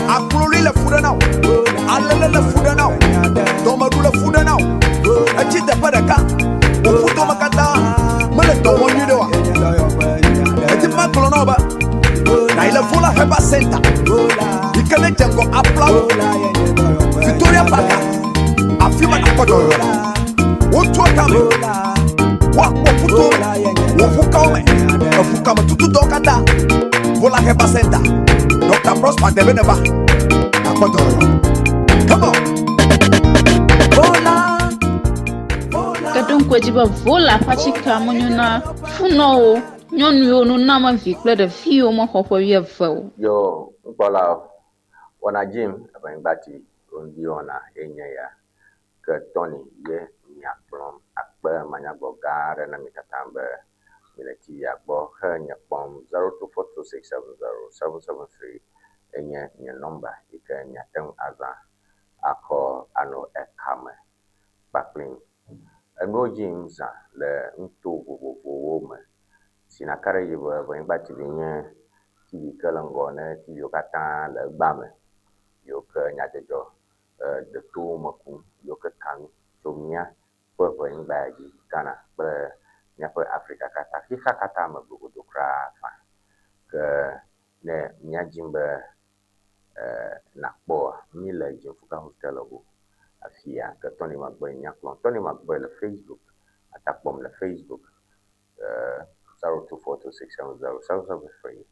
Akuloli le fuda now Alele le fuda now Domaru le fuda now Echite padaka Ufuto makata Mele tomo nyidewa Eti makolo noba Na ile Vola heba senta Ikele jengo apla Victoria Park Afima na poto yoyola Otua kame Wafuto Wafuka ome Wafuka matutu dokada Vola heba senta Dr. Prosper Debeneba Apoto yoyola Come on Vola kadon kwajiba vola pachika monyuna funo nyonu yo no na ma vikle de fio mo hopo wi afo Yo, Mpola, wana Jim, Abangbati, Ondi ona enye ya, ke Tony ye nyaplom, akpe manyago gare na mikatambe, mileti ya bo, he nyapom 0242670773, enye nye nomba, ike nyateng aza, ako ano ekame, bakling. Eno Jim sa, le nto wome, sinakare yibe vengba tivinye TV ke le ŋgɔ ne TV katã le egba me yiwo ke nyadzɔdzɔ de to me kum yiwo ke kanu tso mía ƒe ʋenyigba ya dzi Ghana kple míaƒe Afrika katã xixa katã me gogodo kura fã ke ne míadzim be nakpɔ mí le Jimfuka Hotel o afi ya ke Tony Magboy nyakplɔ Tony Magboy le Facebook atakpɔm le Facebook 0242670773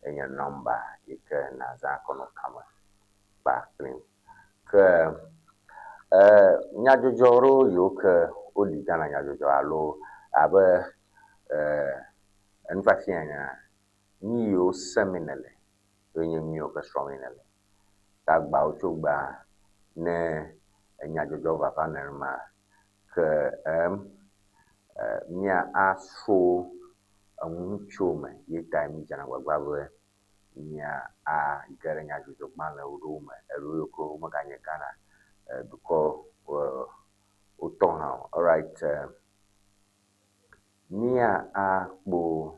enye nɔmba yi ke nazã kɔnɔ kame kpakplim ke nyadzɔdzɔ ɖewo yiwo ke woli Ghana nyadzɔdzɔ alo abe enufiafia nya nu yiwo semi ne le enye nu yiwo ke srɔ̃mi ne le tagbawo tso gba ne nyadzɔdzɔ vava nenema ke mía asro ŋutso me ye ta mi dzana gbagba be mía ge ɖe nyadzɔdzɔ gbalẽwo ɖewo me eɖewo yiwo ke womeganye Ghana dukɔ wotɔ hã o. Alright, mía akpo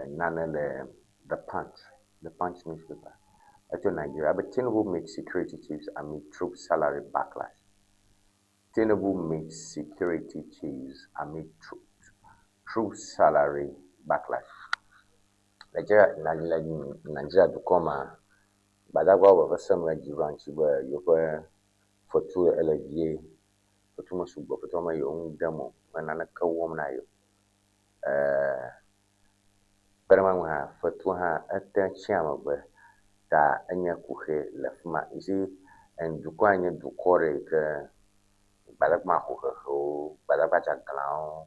nane le The Punch newspaper etso Nigeria but Tinubu meets security chiefs amid troop salary backlash. Tinubu meets security chiefs amid troop salary backlash. Nigeria dukɔ ma gbadagbawo be sem le dziɖuanci be yewoƒe fetu ele vie fetu me sugbɔ fetu me yewo ŋu dem o me naneke wɔm na yewo kpe ɖe ŋu hã fetu hã ete tsi amegbe ta enye kuxe le fi ma you see dukɔa nye dukɔ ɖe ke gbadagba hohehewo gbadagba dzaglawo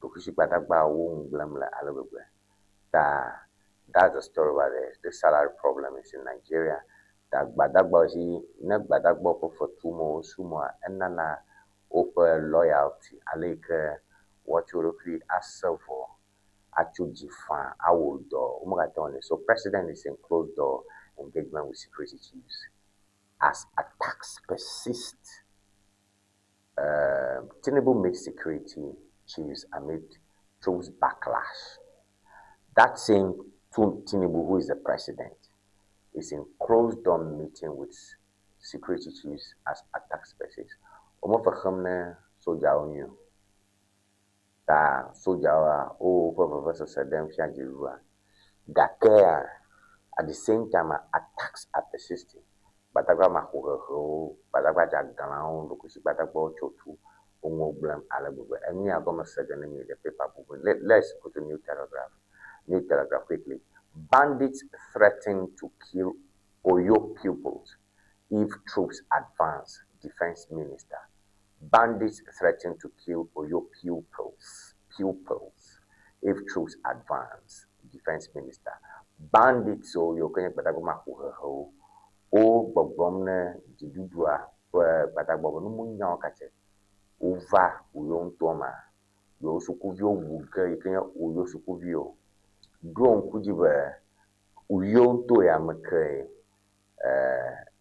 ɖokuishi gbadagbawo wo ŋu gblẽm le ale gbegbe ta that's the story about it. The salary problem is in Nigeria. Ta gbadagba si ne gbadagba ƒe fetu me wo sumoa enana woƒe loyalty ale ke woatso ɖokui ase vɔ atso dzi fã awɔ dɔ womegate ŋu ne. So president is in closed door engagement with security chiefs as attacks persist. Tinubu meets security chiefs amid troops backlash. That same Tinubu, who is the president, is in closed door meeting with security chiefs as attacks persist. Omo fahemne soja onyo. Ta soja o professor Sedem Fiajirua. Gake at the same time attacks are persisting. Batagba mahoho, batagba jaglan, lokushi batagba chotu, ongo blem alabuba. And me are going to say the paper. Let's go to New Telegraph quickly. Bandits threaten to kill Oyo pupils if troops advance, Defense Minister. Bandits threaten to kill Oyo pupils if troops advance, Defense Minister. Bandits so you can batagoma o bogbomne didudua batagbo no munya okache uva uyo ntoma yo sukuvio wuga yikenya uyo sukuvio don kujibe uyo nto ya meke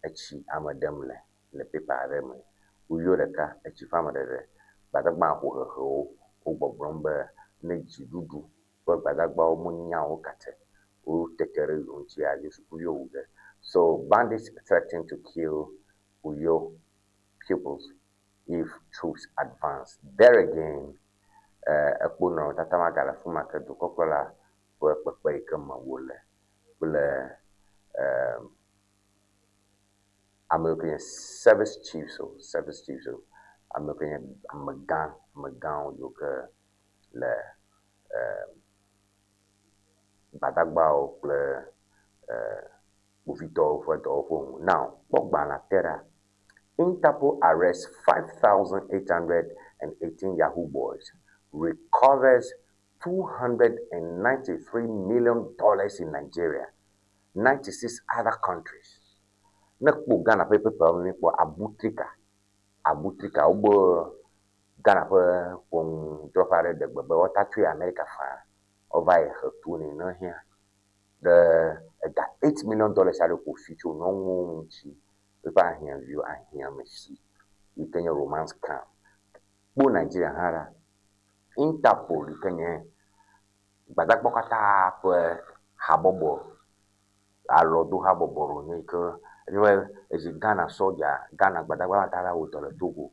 echi amademle le pepa reme uyo deka echi famadere batagba ho ogbombe ne jidudu batagba o munya okache o tekere yonchi ya sukuvio wuga. So bandits threaten to kill Uyo pupils if troops advance. There again, Akuno Tatama Galafuma Kadukokola for Pekama Wole American service chiefs, American Magan Yoga Le Badagbao Now, Interpol arrests 5,818 Yahoo boys, recovers $293 million in Nigeria, 96 other countries. Nekpo Ghana pe people ni po abutrika obo Ghana pe pon drofare de gbegbe wata three America fa over hetu ni no here. Got $8 million at the future, no one she prepare here view and here me see. You can your romance camp. Bo Nigeria Hara Interpol kenye gbadagbo kata ƒe habobo alo do habobo ne ke ezi Ghana soja Ghana gbadagbo kata la wo dɔ le Togo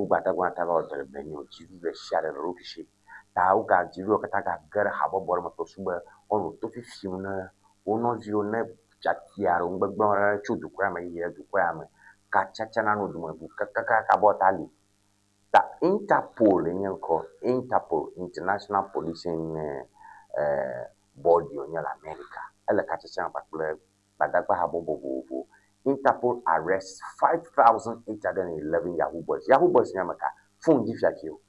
gbadagbo kata la wo dɔ le Benin dziɖuɖu le sia ɖe ɖo kusi ta wo ga dziɖuɖu kata ga ge ɖe habobo ɖe me to sugbɔ wono to fifim ne wo nɔviwo ne tsatia ɖe ŋugbegbe ɖe tso dukɔa me yi ɖe dukɔa me ka tsatsana no dumebu kakaka bɔ ta li ta Interpol nye ŋkɔ Interpol International Policing body onye le America ele ka tsatsana kpakple gbadagba habobo vovovo Interpol arrest 5,811 Yahoo boys nya meka phone dzi fiaki o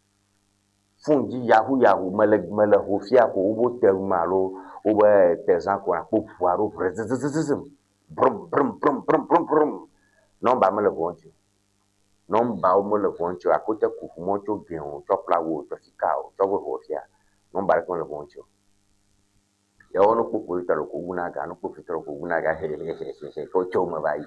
phone dzi Yahoo mele ho fia ko wo te malo wo be tezan ko akpo puaro brum brum brum brum brum brum number mele vonti number wo mele vonti akote kufu mo tso bien o tso plawo tso fika o tso ho fia number ko mele vonti ya ono kpokpo italo ko guna ga no kpokpo italo ko guna ga he ko tso me bai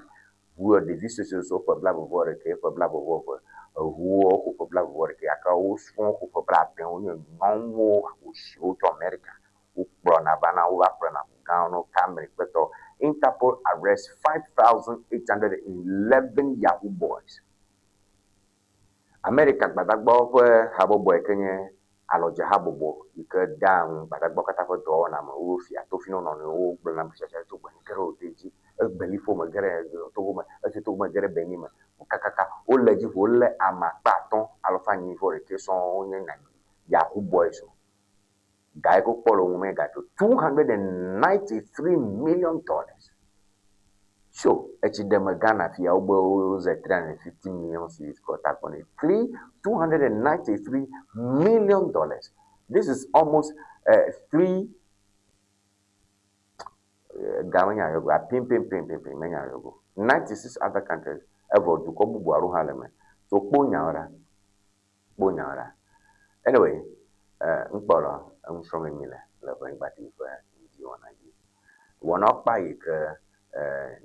wo de viso so ko bla bo vore ke ko bla bo vore wo ko bla bo vore ke aka wo so ko bla pe o nyo nwo o shi o to America o pro na bana o ba pro na ga no camera peto Interpol arrest 5,811 Yahoo boys America gbadagbo ƒe habobo kenye aloje habobo ike dam gbadagbo kata ƒe do na me wo fia to fino no wo gbe na chacha to gbe kere o deji belifo me gere to go me e to me gere Benin me kakaka o le ji o le amakpa ton alpha ni for ke so onye na Yahoo boys guy ko polo me ga to $293 million. So, it's the Ghana fee, was 350 million cities got up on it. $293 million. This is almost 96 other countries ever to come Buaru Harlem. So, Bonyara. Anyway, I'm from a miller, loving batty for you. One up by it.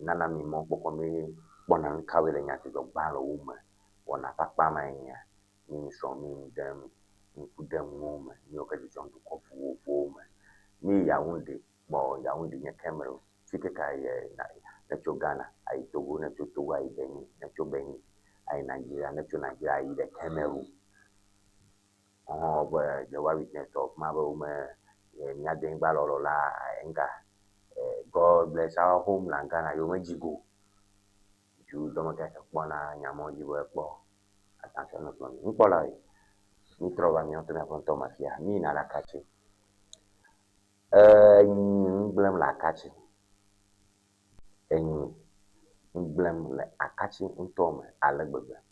Nana mi mo poko mi bona nkawele nyati do balo uma wona pakpa manya ni so mi dem nkudem uma ni okaji jonto kofu uma ni Yaounde nya Cameroon fike kai na cho Ghana ai Togo na cho Togo ai Benin na cho Benin ai Nigeria na cho Nigeria ai de Cameroon but the witness of mabo me nya den balolo la enga God bless our homeland, Ghana. You may go. You don't get a bona, Yamo, you were poor. Attention, not one. Nicolai, mi trova mi otto con Tomasia, Mina la cacci. Blem la cacci. Blem la cacci un tome alla bebe.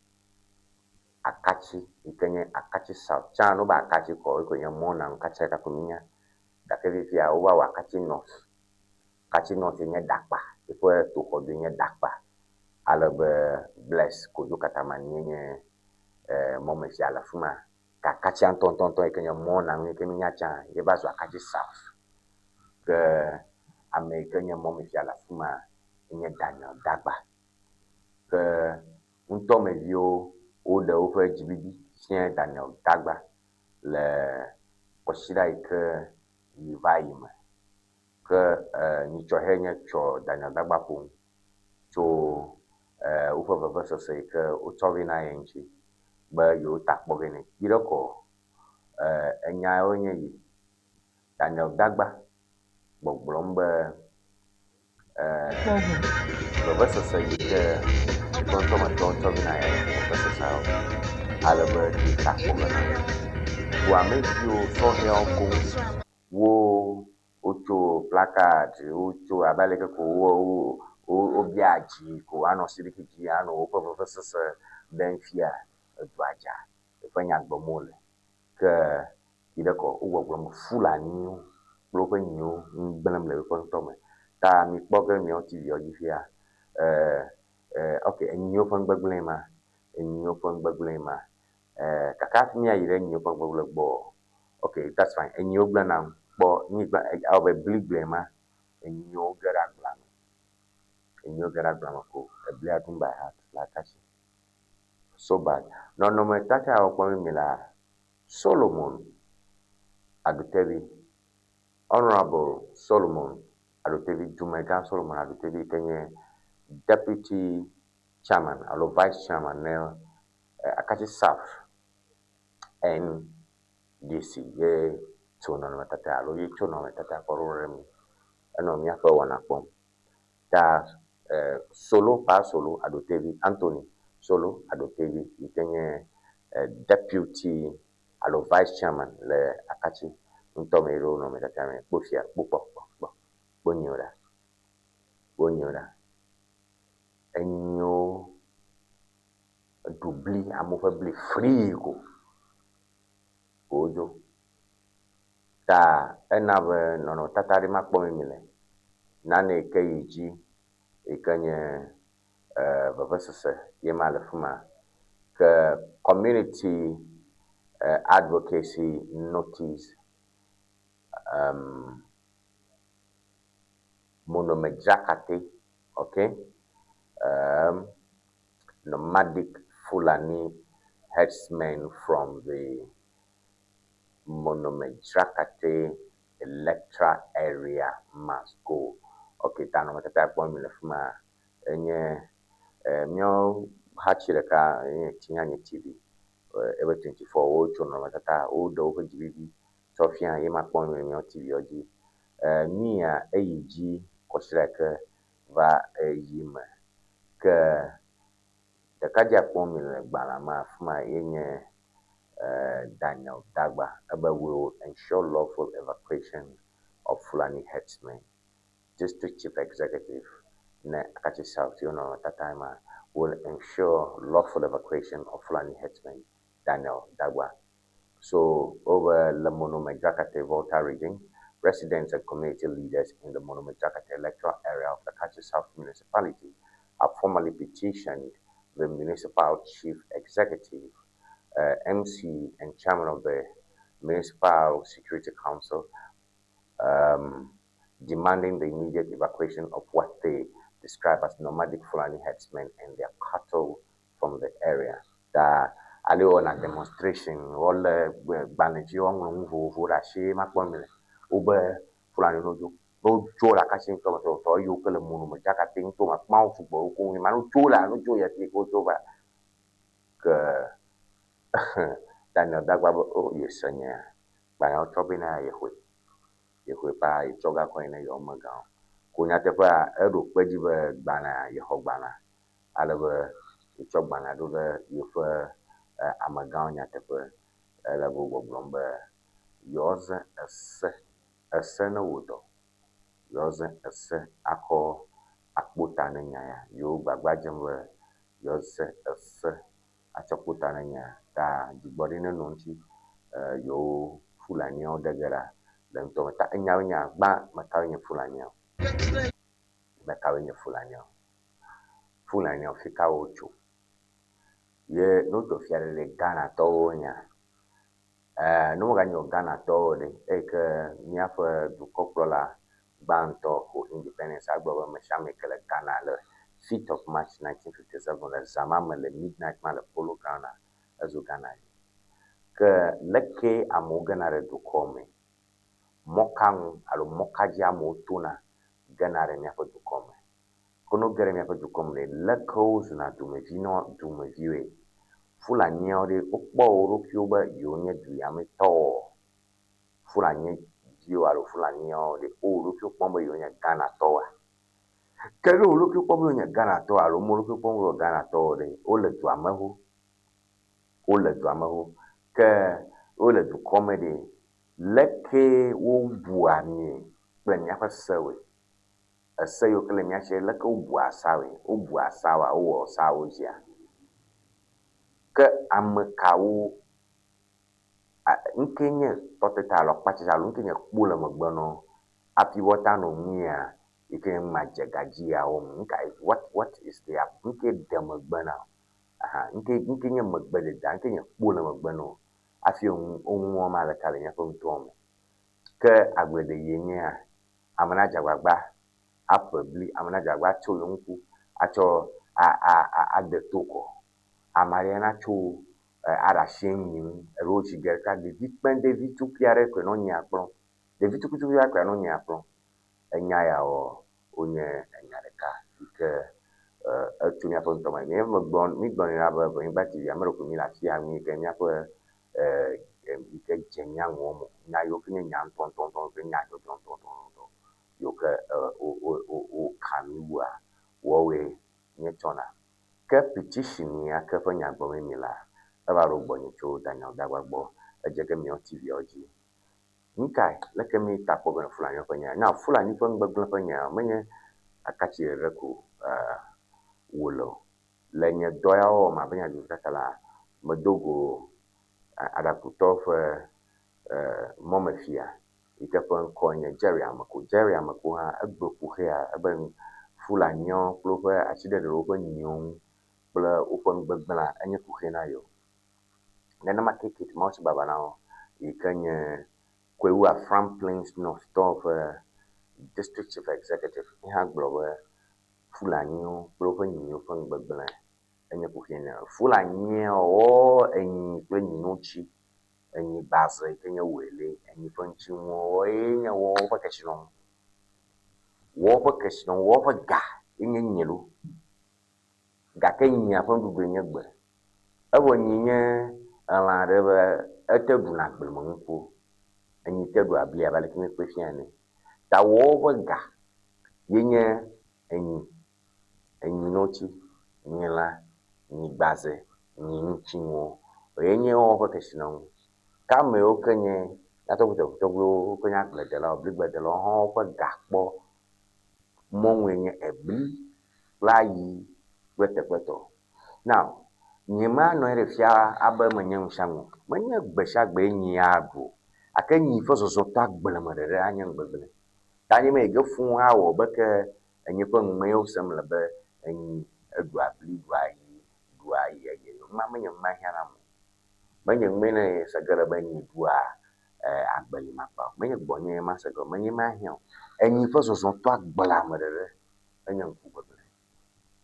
A cacci, I can a cacci south. Chano ba cacci ko ko yamona un caccia cacuminia. Da che vi fia uwa cacci north. Kachi no nye dakpa ipo to ko nye dakpa alabe bless ko do katamani nye momesi ala fuma ka kachi anton e kenya mona nye kemi nyacha ye bazo akachi south ke amerikanya momesi ala fuma nye Daniel Dagba ke unto mevio o de o fe jibidi sien Daniel Dagba le koshira ike yivaima ke ni cho henya cho Daniel Dagba pun cho ufa baba so se ke o tovi na yenchi ba yo tak bogene diroko enya onye yi Daniel Dagba gbogbombe baba so se ke kon to ma to tovi na yenchi baba so sa ala ba di tak bogene wa me yo so he ko wo ocho placard ocho abaleke ko o biaji ko ano siriki ji ano o professor benfia dwaja fanya gbomole ke ideko ugwogwom fulani bloke nyu ngbelam le ko to me ta mi poke mi o tv o jifia okay enyo fon gbeglema kaka mi ayire enyo fon gbegle gbo okay that's fine enyo gbana bo ni ba au be bliglema enyo gara glama ko e blia tumba hat la kashi so bad no me taka o ko mi la Solomon Adutevi, Honorable Solomon Adutevi, Jumega Solomon Adutevi, Kenya Deputy Chairman, alo Vice Chairman, Akachi South NDC, ye chono na matata, alo ye chono matata kororem, ano miaka wanapom. Ta Solo pa Solo Adutevi, Anthony Solo Adutevi, Kenya Deputy alo Vice Chairman le Akachi. Ntomero no metatame bofia bonyora enyo dubli amofabli frigo ojo ta enabe nono tatari makpo mimile nane kayiji ikanye babasese yemale fuma ke community advocacy notice Monomedjakate, okay? Nomadic Fulani herdsmen from the Monomedjakate electoral area must go. Okay, tano matata kwa milefuma enye myo hachireka tinyanye TV ebe 24 ocho no matata odo ko jibibi Sofia yema kwa myo TV oji Mia AG Koshreka va yima ke the kaja pomile balama fuma yenye Daniel Dagba will ensure lawful evacuation of Fulani herdsmen. District Chief Executive ne Akachi South Tatama will ensure lawful evacuation of Fulani herdsmen. Daniel Dagba. So over the Monomedjakate Volta region, residents and community leaders in the Monomedjakate electoral area of the Akachi South municipality have formally petitioned the municipal chief executive, MC and chairman of the Municipal Security Council, demanding the immediate evacuation of what they describe as nomadic Fulani herdsmen and their cattle from the area. Ali on a demonstration, all Banaji on Vurashi, Macbomile, Uber Fulani no Jola Cashin Tomato, or you call a moon, Jackating to a mouth of Boku, Manu Jola, no Joya, goes over. Daniel Dagba, oh, yes, Sonia, by our Tobina, you buy Joga coin a yomagown. Kunatapa, Edu, Wejiba, Bana, Yehobana, Alaba, Chobana, do the Yufa. Amaganya tepe level blombe yours a senawodo yours a se ako akbutananya yo bagbajemwe yours a se achakutananya ta jibodine nonti yo Fulani odegara dem to ta nyawnya gba matawnya Fulani ofika ocho ye no to fiare le Ghana to nya no ga nyo Ghana to de ke nya fa du koprola banto ko independence agbo ma shame kele Ghana le 5th of March 1957 le zamama le midnight ma le polo Ghana azu Ghana ke leke amogana re du kome mokang alo mokaji amotuna Ghana re nya fa du kome kono gere nya fa du kome le cause na du me vino du me viwe Fulani ode okpo orokio ba yonye duyame to Fulani dio alo Fulani ode orokio pombo yonye Ghana to wa kero orokio pombo yonye Ghana to alo morokio pombo Ghana to ode ole duamahu ke ole du comedy leke wo buani benya fa sewe asayo kele nyache leke wo buasawa wo sawo jia ke amekawo nkenye toteta lo pacha lo nkenye kpula magbano api wata no mia ikenye majegaji ya nkai what is there nke demagbana nkenye magbede da nkenye kpula magbano afi onwo ma la kale nya ko ntome ke agbede yenye amana jagba apabli amana jagba cholonku acho a de toko Amariana cho arashi roji gerka devi kpen devi tupiare kwe no nya kpron devi tukutuya kwe no nya kpron enya ya onye enya deka ike etunya fo ntoma mi gbon ra ba bo ngba ti ya mero ko mi la fi ami ke nya ko ike jenya ngomo nya yo kinye nya ton ke nya ton yo ke o kamiwa wo we nye tona ke petition ya ke fo nya gbo mi la aba ro gbo ni cho daniel dagba gbo eje ke mi o tv oji nkai leke mi tapo ben fulani fo nya na fulani fo ngba fo nya menye akachi reku wolo lenye doya o ma benya ju kala modogo adakuto fo momafia ike fo nko nye Jerry amako ha agboku he a ben fulani o plo fo achide ro fo nyon plo o fo ngbagbala anye ku he na yo nena makekit mo si baba na o ikanye kwewa Franklin's North of district chief executive ha gbo fulani o plo fo nyon fo ngbagbala anye ku he na fulani o enyi plo nyinochi enyi baze kenye wele enyi fonchi wo enya wo fa kashino wo fa ga enye nyelu ga kenya fa gugu nye gbe abo nyinye ala rebe etedu na gbe mo nko enyi tedu abli abale kimi kwefiane ta wo fa ga yenye enyi nochi nyela nyi baze nyi nchinwo enye wo fa kashino kame okenye atogbo okenye agledela obligledela ho kwa gakpo monwenye ebli layi wetekweto now nyema no erefia aba manye nshango manye gbesha gbe nyi adu akenyi fososo tagbelemere anya ngbele tani me gefun awo beke enyi fo nme osem lebe enyi edu abli duayi ye manye mahia manye mene sagara banyi dua agbali mapa manye gbonye ma sagara manye mahia enyi foso so to agbala merere enya nkubele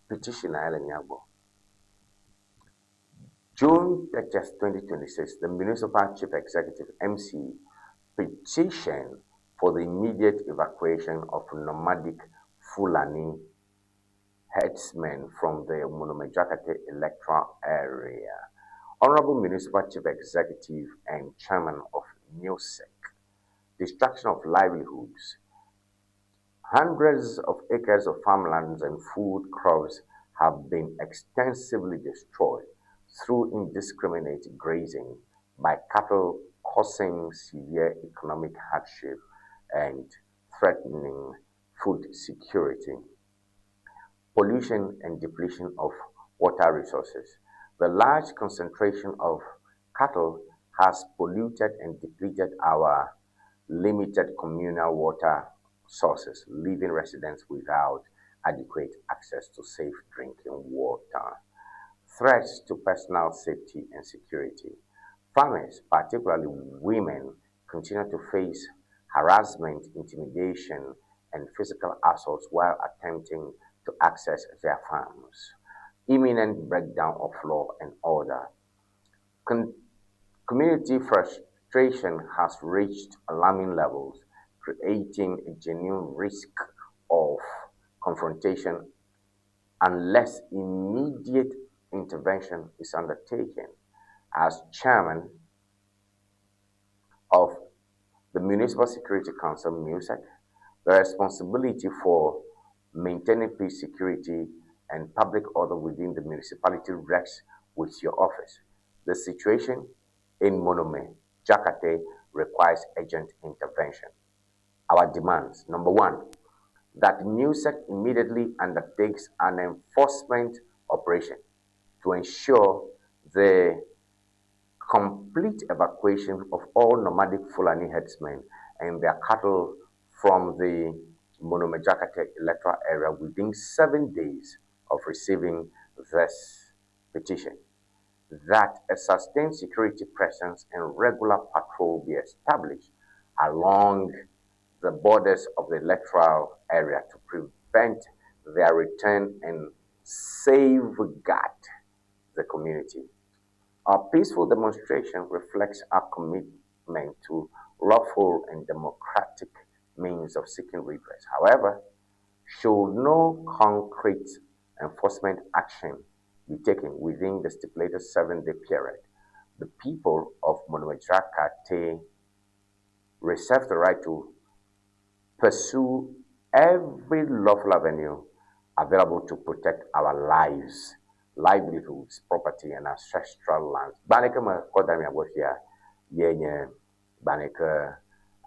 petition ala nyagbo June 30, 2026, the Municipal Chief Executive MC petitioned for the immediate evacuation of nomadic Fulani herdsmen from the Monomejakate electoral area. Honorable Municipal Chief Executive and Chairman of NUSEC, destruction of livelihoods. Hundreds of acres of farmlands and food crops have been extensively destroyed through indiscriminate grazing by cattle, causing severe economic hardship and threatening food security. Pollution and depletion of water resources. The large concentration of cattle has polluted and depleted our limited communal water sources, leaving residents without adequate access to safe drinking water. Threats to personal safety and security. Farmers, particularly women, continue to face harassment, intimidation, and physical assaults while attempting to access their farms. Imminent breakdown of law and order. Community frustration has reached alarming levels, creating a genuine risk of confrontation unless immediate intervention is undertaken. As chairman of the Municipal Security Council, MUSEC, the responsibility for maintaining peace, security, and public order within the municipality rests with your office. The situation in Monome, Jakate, requires urgent intervention. Our demands: number one, that MUSEC immediately undertakes an enforcement operation to ensure the complete evacuation of all nomadic Fulani herdsmen and their cattle from the Monomejakate electoral area within 7 days of receiving this petition. That a sustained security presence and regular patrol be established along the borders of the electoral area to prevent their return and safeguard the community. Our peaceful demonstration reflects our commitment to lawful and democratic means of seeking redress. However, should no concrete enforcement action be taken within the stipulated 7-day period, the people of Monomajaka reserve the right to pursue every lawful avenue available to protect our lives, livelihoods, property, and ancestral lands. Baneka ma kodami abohia yenye baneka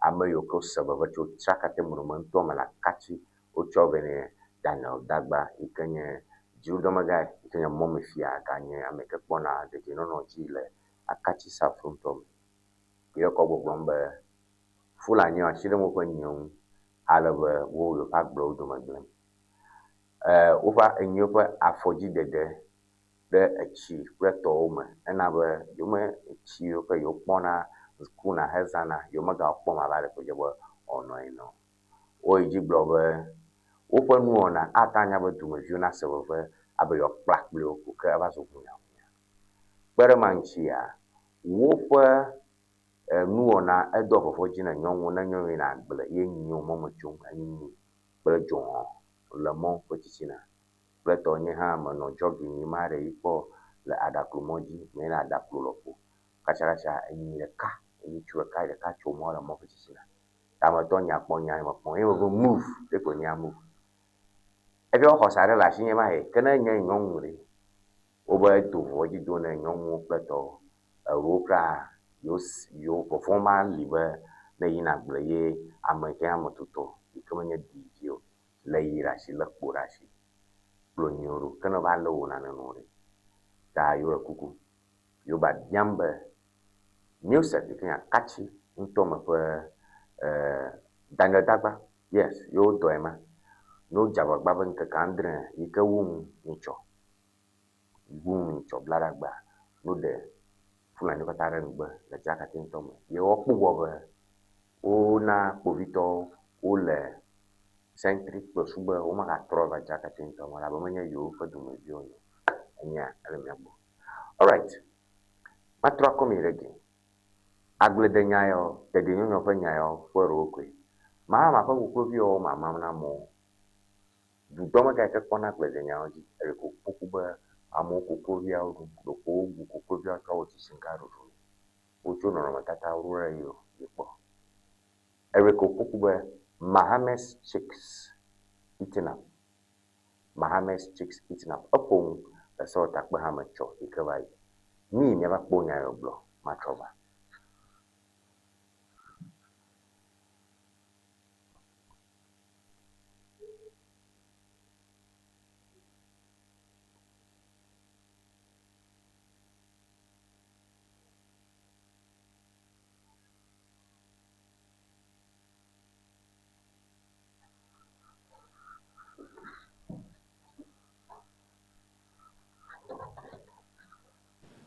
amayoko sababa cho chakate monumento mala kachi ochovene Daniel Dagba ikenye judomaga ikenye momifia kanye ameke pona de kinono jile akachi safruntom yoko bogbombe fulani ashire mo kwenyon alabe wo yo pak bro do maglem over enyopa afoji dede de achi reto oma enabe yome achi yo pe yo pona kuna hezana yo maga poma bale ko jebo ono eno o iji blobe o pe nu ona atanya be dumavio na sebove abe yo plak blo ko ka ba so kunya pere manchia wo pe nu ona edo fofo jina nyonwo na nyonwi na agbele ye nyu mo mochum ani pere jon le mon potisina preto nye ha ma no jogi ni mare ipo le adaklumoji me na adaklulopo kacharacha ani le ka ni chua ka le ka chomo la mo potisina tama to nya ponya mo pon e go move de ko nya move e bi o ko sare la shinye ma he kana nya nyonwure o ba to voji do na nyonwo preto ropra yo performance libe na yina gbleye amake amotuto ikamanya digio leira shi la kurashi plonyoro kana ba lo na nore ta yo kuku yo ba diambe music ikan kachi nto ma pe Daniel Dagba yes yo doema no jaba gba nka kandre ika wum nicho blaragba no de fulani ko tare ngba la jaka tinto ye opu wobe o na povito o le centric plus uba o ma trova jaka tinto la ba manya yo fa du medio anya elemabo. All right, matra komirege agle de nyayo de de nyo fa nyayo foro okwe ma fa ko bi o mama na mo du do ma ka kona agle de nyayo ji e ko pokuba amo kukovia do ko kukovia ka o tisinkaro o chuno na matata urura yo yipo ereko kukuba Mahames chicks eating up upon the sort of Bahamacho ikawai me never ponya yo blo matroba.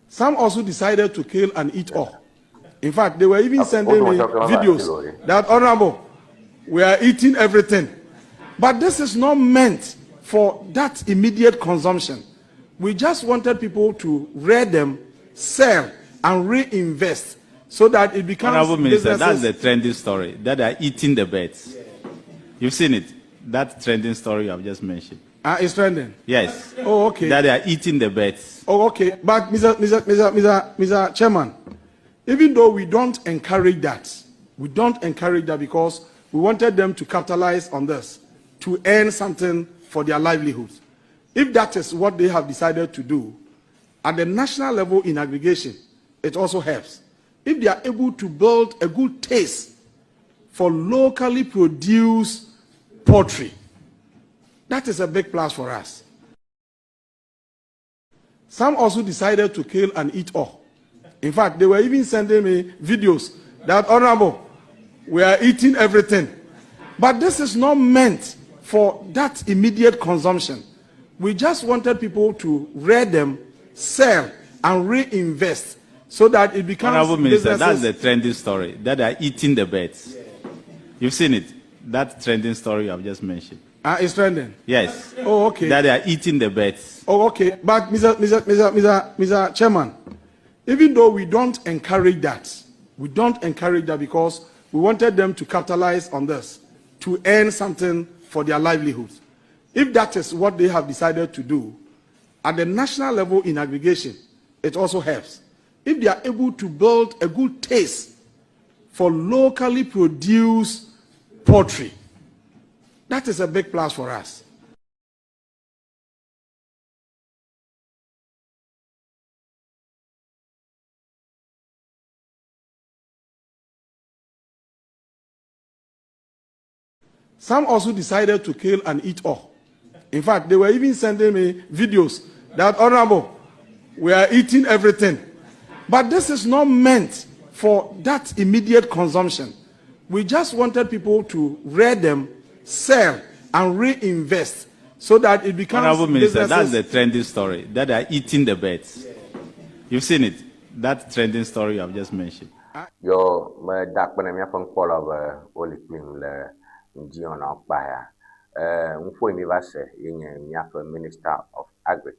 Some also decided to kill and eat all. In fact, they were even sending me videos that, Honorable, we are eating everything. But this is not meant for that immediate consumption. We just wanted people to rear them, sell, and reinvest so that it becomes Honorable Minister, that's the trending story, that they are eating the birds. You've seen it, that trending story I've just mentioned. It's trending? Yes. Oh, okay. That they are eating the birds. Oh, okay. But Mr. Chairman, even though we don't encourage that because we wanted them to capitalize on this, to earn something for their livelihoods. If that is what they have decided to do, at the national level in aggregation, it also helps. If they are able to build a good taste for locally produced poultry, that is a big plus for us. Some also decided to kill and eat all. In fact, they were even sending me videos that, Honorable, we are eating everything. But this is not meant for that immediate consumption. We just wanted people to rear them, sell, and reinvest so that it becomes Honorable Minister, that's the trending story, that they are eating the birds. You've seen it, that trending story I've just mentioned. It's trending? Yes. Oh, okay. That they are eating the birds. Oh, okay. But Mr. Chairman, Even though we don't encourage that. We don't encourage that because we wanted them to capitalize on this, to earn something for their livelihoods. If that is what they have decided to do, at the national level in aggregation, it also helps. If they are able to build a good taste for locally produced poultry, that is a big plus for us. Some also decided to kill and eat all. In fact, they were even sending me videos that, Honorable, we are eating everything. But this is not meant for that immediate consumption. We just wanted people to rear them, sell, and reinvest so that it becomes. Honorable Minister, that's the trending story, that they are eating the birds. You've seen it, that trending story I've just mentioned. Yo, me dak pene mia pon kola ba oli plim le njion na okpaya. Mfo mi va se yenye mia Minister of Agric,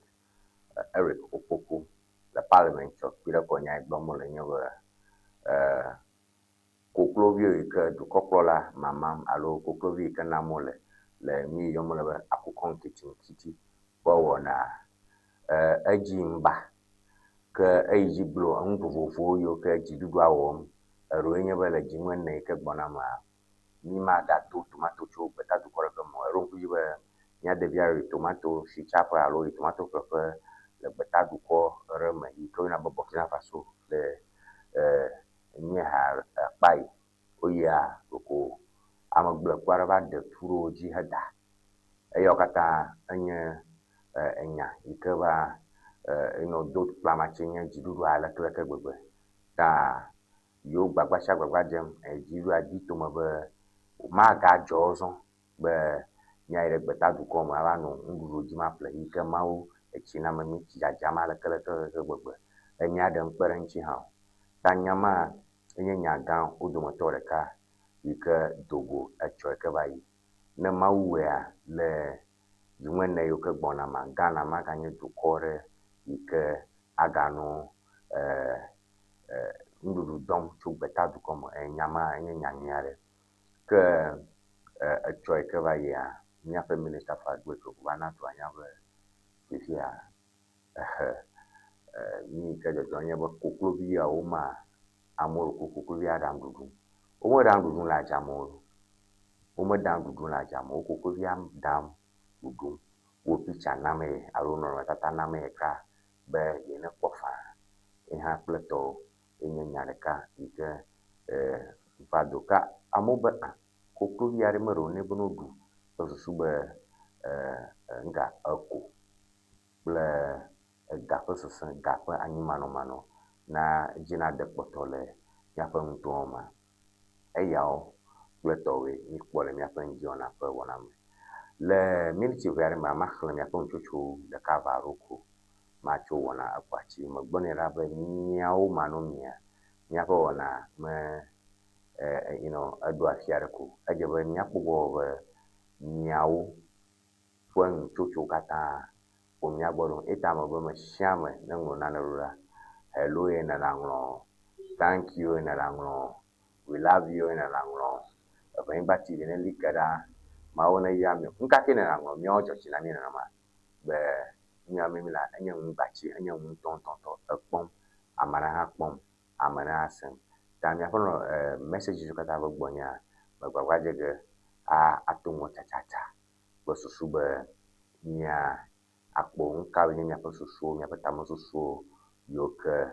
Eric Opoku, the Parliament of Pira Konya Igbomo le nyowe koklovio ike du koklola mamam alo koklovio ike namole le mi yomole be akukon kiti bo na eji mba ke eji blo nvovofo yo ke jidudu awom ero enye be le jinwe ne ike gbona ma mi ma da to tomato cho beta du kore mo ero nkuji be nya de bia tomato si chapa alo tomato pepe le beta du ko reme iko na Burkina Faso le nye ha pai oya ko amagble kwara ba de turo ji hada eyo kata anya enya ikeba dot plamachinya jidudu ala kleke gbegbe ta yo gbagba jem jiru adito mo be ma ga jozo be nya ire gbeta du ko ma ba no nduro ji ma ple ike mawo echina mami ti jama ala kleke gbegbe enya de mpere nchi ha tanyama enye nyaga odomotore ka ike dogo echo eke bayi ne mawuya le jumene yo ke gbona ma Ghana ma kanye dukore ike agano nduru dom chu beta du komo enyama enye nyanyare ke echo eke bayi ya nya Minister for Agriculture bana to anya be fifia ni ke de donye bo koklobi ya o ma amor kuku via dangudu omo dangudu la jamoro omo dangudu la jamo kuku via dam gudu wo picha name arono tata name ka be yene kofa e ha pleto enye nyareka ike vadoka amoba kuku via remero ne bonodu sube nga ako ble gapo sosan gapo mano na jina de potole ya fa mtoma eyao pletowe ni kwole mi afa njiona fa wona me le miniti vere ma makhle mi afa chuchu de kavaroko ma chu wona akwachi magbone rabe nyao mano mi afa wona me adu afiareko ajebe mi akpogo nyao fwen chuchu kata o mi agboro etama be ma shame na ngona na rura hello in Langlo, thank you in Langlo, we love you in Langlo. When bati in Likada, Maona Yami, Unkaki in Langlo, Miojo Chinanama, the Yamila, and young bachi, and young tonto, a pom, a manaha pom, a manasan. Tamia messages you got have a bonya, but Wajaga, Atomo Tata, was a super near Akbon, carrying a person so, Yapatamoso so. Yoke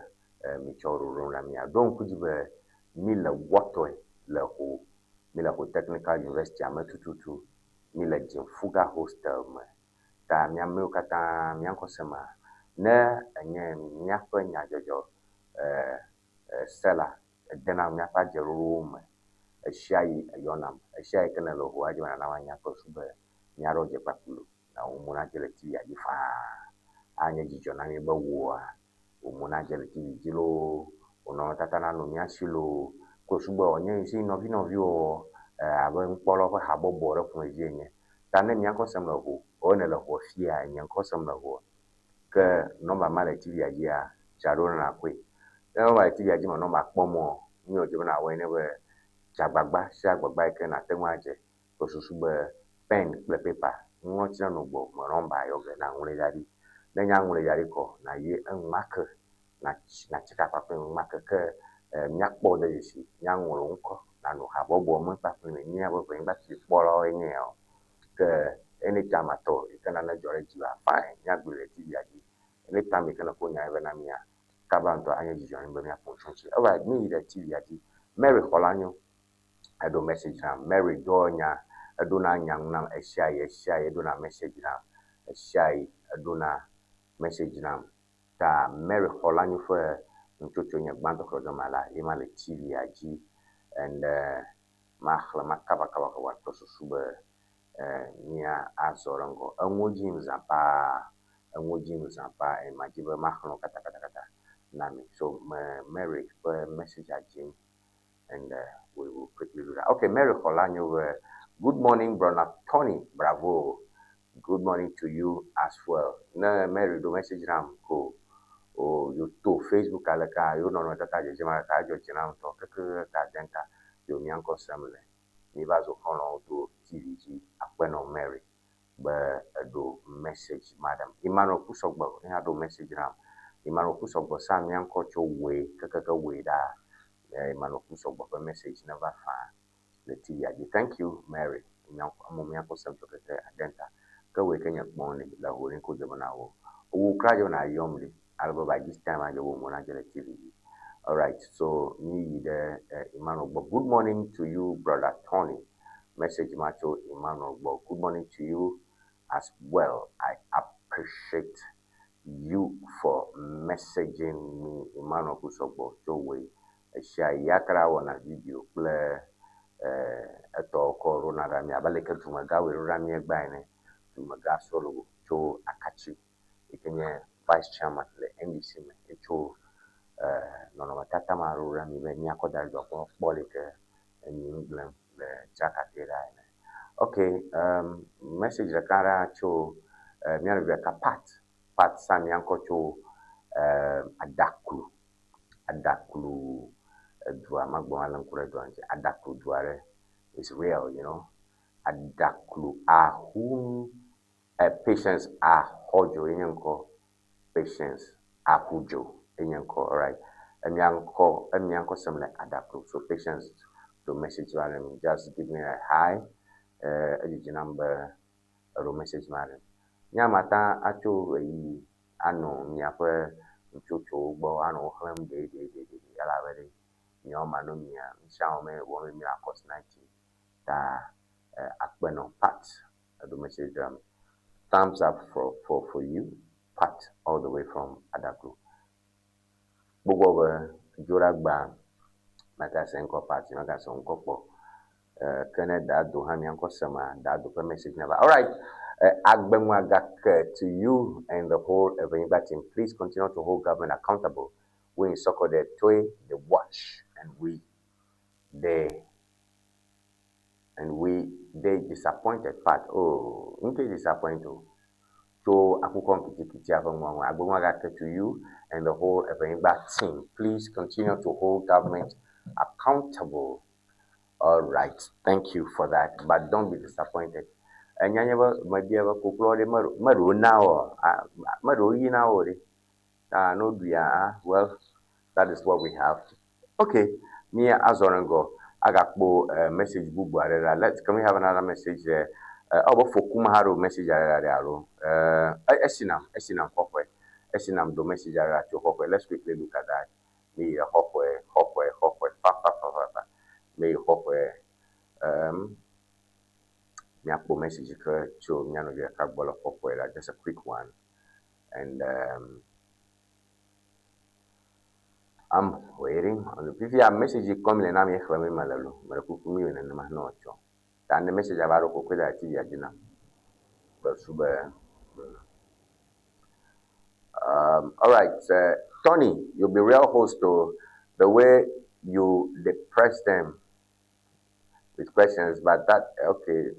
michoro rona mia donc kujibe mila wato le ho mila ho technical university amatututu mila jimfuga hostel me ta mia me kata mia kosema ne enye mia fa nya jojo sela dena mia fa jeru me eshai ayonam eshai kana lo ho ajona na wanya ko sube mia roje papulo na umuna jele ti ya difa anya jijo na me bawo umuna jele ti jilo ono tatana no nyashilo ko sugbo onye isi no vi o abo npolo ko habo bore fun ejenye tane mi akosem la ho o ne la ho fia nya akosem la ho ke no ma mala ti ya ya charo na kwe No, I tell you, no, my pomo, you know, given away never Jagbagba, Shagbagba, can at the waje, for Susuba, pen, paper, not no book, Maromba, yoga, now only daddy. Then young Yariko, na ye and marker, na chicka marker, nyak border you see, young uncle, and no have a woman, but never bring back to follow in hell. Anytime at all, you can enjoy you are fine, yak will anytime you can appoint Ivanamia. Kabanto anya join me function. All right, me the TV ati Mary Holanyo I do message na Mary Donya aduna nyang nam ehia aduna message na ehia aduna message na ta Mary Holanyo for ntoto nya gbanto krodo mala ima le TV agi and makhla makaba kaba kwa to suba nia azorango anwoji mzapa e majiba makhlo kata Nami. So Mary message at Jim and we will quickly do that. Okay, Mary Holanyo, good morning, brother Tony. Bravo. Good morning to you as well. No, Mary, do message ram ko. Oh, you to Facebook alaka, you know that I just jinam to denta, you nyanko samle. Nivazo kono to TVG, Aqueno Mary. But do message, madam. Imano Pusogbo, do message ram. Imano Pusogbo, Sam Yanko way, Kaka way da. Imano Pusogbo, message never found. The TVG. Thank you, Mary. Mamiako Samto Adenta. Go away, Kenya morning, the whole in Kudabanawo. Who cry on a yomli. I'll go by this time I go Monagel TV. All right, so me the Emmanuel. Good morning to you, brother Tony. Message Macho Emmanuel. Good morning to you as well. I appreciate you for messaging me, Emmanuel Kusobo. So we share yakara wana video play eto corona rami abaleke tumagawe rami egbaine tumaga solo to akachi ikenye vice chairman le NDC me echo nono matata maru rami be nyako daldo ko bolike New England le chakatera. Okay, message la kara cho miano be pat sam yanko cho adakulu dua magbo alan kure duanje adakulu duare is real, you know. Adakulu ahun patience ahojo enyanko patience ahujo enyanko. All right, emyanko semle adakulu. So patience to message you just give me a hi number or message matter nyamata acho yi ano nyakwe mchocho bo ano hlam de ala wele nyoma no mia nshawme wo mi akos 90 ta akbeno pat do message thumbs up for you pat all the way from Adaklu bogo joragba maka senko pat maka sonko po Canada do hamianko sama da do message never. All right, to you and the whole Evangelical team. Please continue to hold government accountable. We in Soko the toy, the watch, and they disappointed part. Oh, inte disappointed. So akukon kiti agbenwagake to you and the whole Evangelical team. Please continue to hold government accountable. All right, thank you for that, but don't be disappointed. And you might be able to maru now, no, well, that is what we have. Okay, Mia Azorango, I got message bubu. Can we have another message there? For Kumaharu message Esinam Hokwe, Esinam do message to Hokwe. Let's quickly look at that. Me Hokwe, may hope Miapo message to Miano Kabbola Hopwell, just a quick one. And I'm waiting on the PVR message coming and I'm here for me, Malalu, Marakumi and Mahnocho. And the message about Okoda TV Adina. But super. All right, Tony, you'll be real host to the way you depress them with questions, but that okay.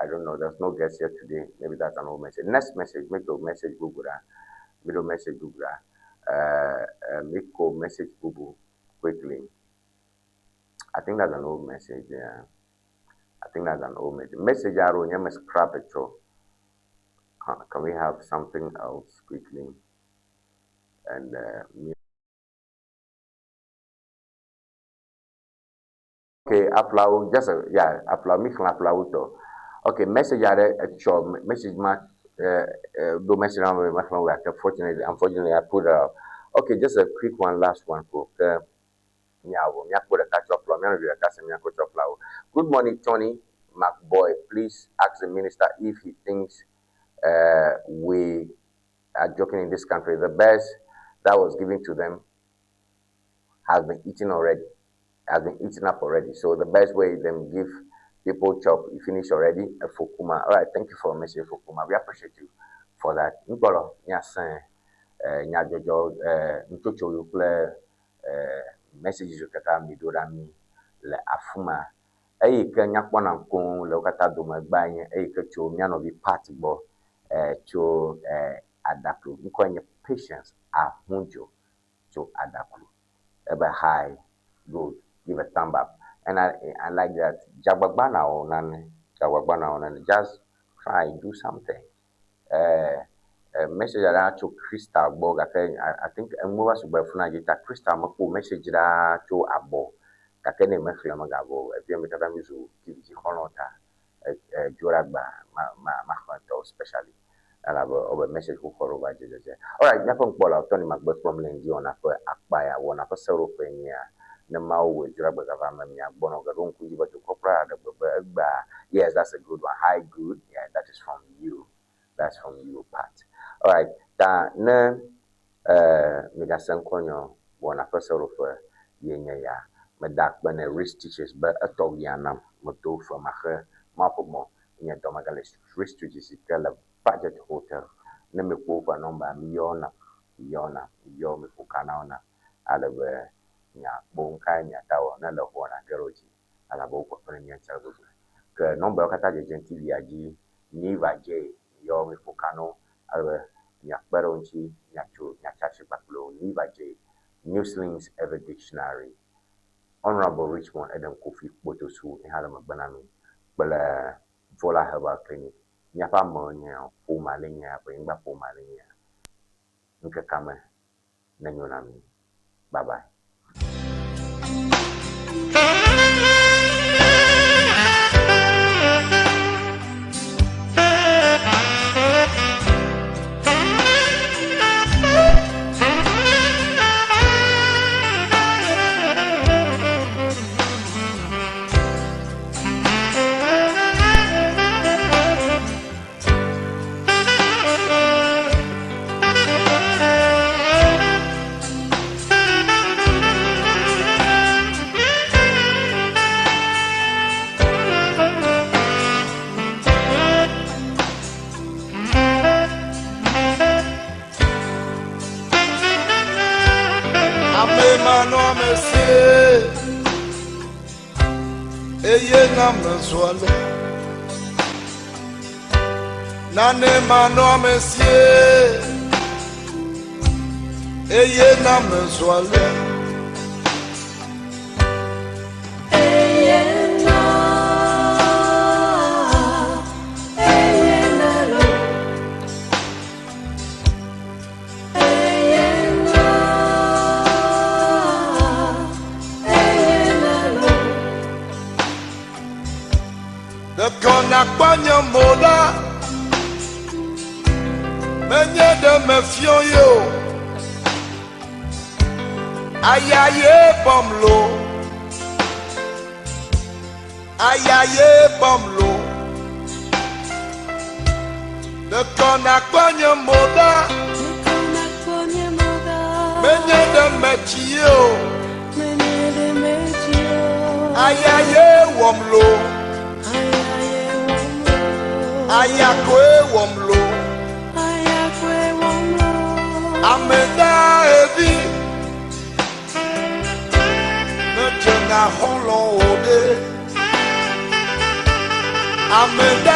I don't know. There's no guest here today. Maybe that's an old message. Next message, make the message Google. Video message Google. Miko message Bubu quickly. I think that's an old message, yeah. I think that's an old message. Message Aro, you must scrap it, so. Can we have something else quickly? And okay, upload just upload me can upload to. Okay, message are a message ma do message on my phone. Unfortunately, I put okay, just a quick one, last one for Good morning, Tony McBoy. Please ask the minister if he thinks we are joking in this country. The best that was given to them has been eaten already, has been eaten up already. So the best way them give people chop, you finish already. Fukuma. All right, thank you for message, Fukuma. We appreciate you for that. Nkolo, nyasen, nyajojo, ntocho you play messages you kata mi dorami le afuma. Eyi ke nyakpona nkon le kata do magbanye, eyi ke cho miano bi party bo. To adaplu. Nkwenye patience ahunjo to adaplu. Ebe high, good, give a thumb up. And I like that. Jagbagba onane, just try, do something. Message that to Crystal Bog, I think mova subafuna jita Crystal mako message da to abo. Kakene mefle magabo. Ebi mekata mizu kiviji honota. Joragba especially. And I have a message for over Jesus. All right, Napon Paula, Tony McBeth from Lendion, after Akbaya, one of a sorrow penia, the Mau, Jurabagavamia, Bonogarun, Kujiba to Copra, the Bergba. Yes, that's a good one. Hi, good. Yeah, that is from you. That's from you, Pat. All right, that Megasan Conyo, one of a sorrow for Yenya, Medak, when a wrist teaches, but a Togianam, Moto from a Mapomo, in a Domagalis, wrist teaches, Budget Hotel, Nemekupa number Miona, Yo Mekukanaona, Alabe, Bonkai, Tower, Nella Hona, Geroji, Alaboko, Premier Service. Number Kataja Gentilia, Niva J, Yo Mekukano, Alabe, Yakbaronchi, Yachu, Yakashi Baklo, Niva J, Newslings Ever Dictionary, Honorable Richmond Adam Kofi Botosu, in Halama Banami, Bella Vola Herbal Clinic. Nyapa monya pumalinya pengba pumalinya nke kama nanyonami. Bye bye. Nane mano monsieur, eye na me soale. De konakpanya moda. Menye de me fioyo ayaye pomlo de konakpanya moda menye de me chio ayaye womlo ayakwe womlo Amenda evi ne tena holo ode Amenda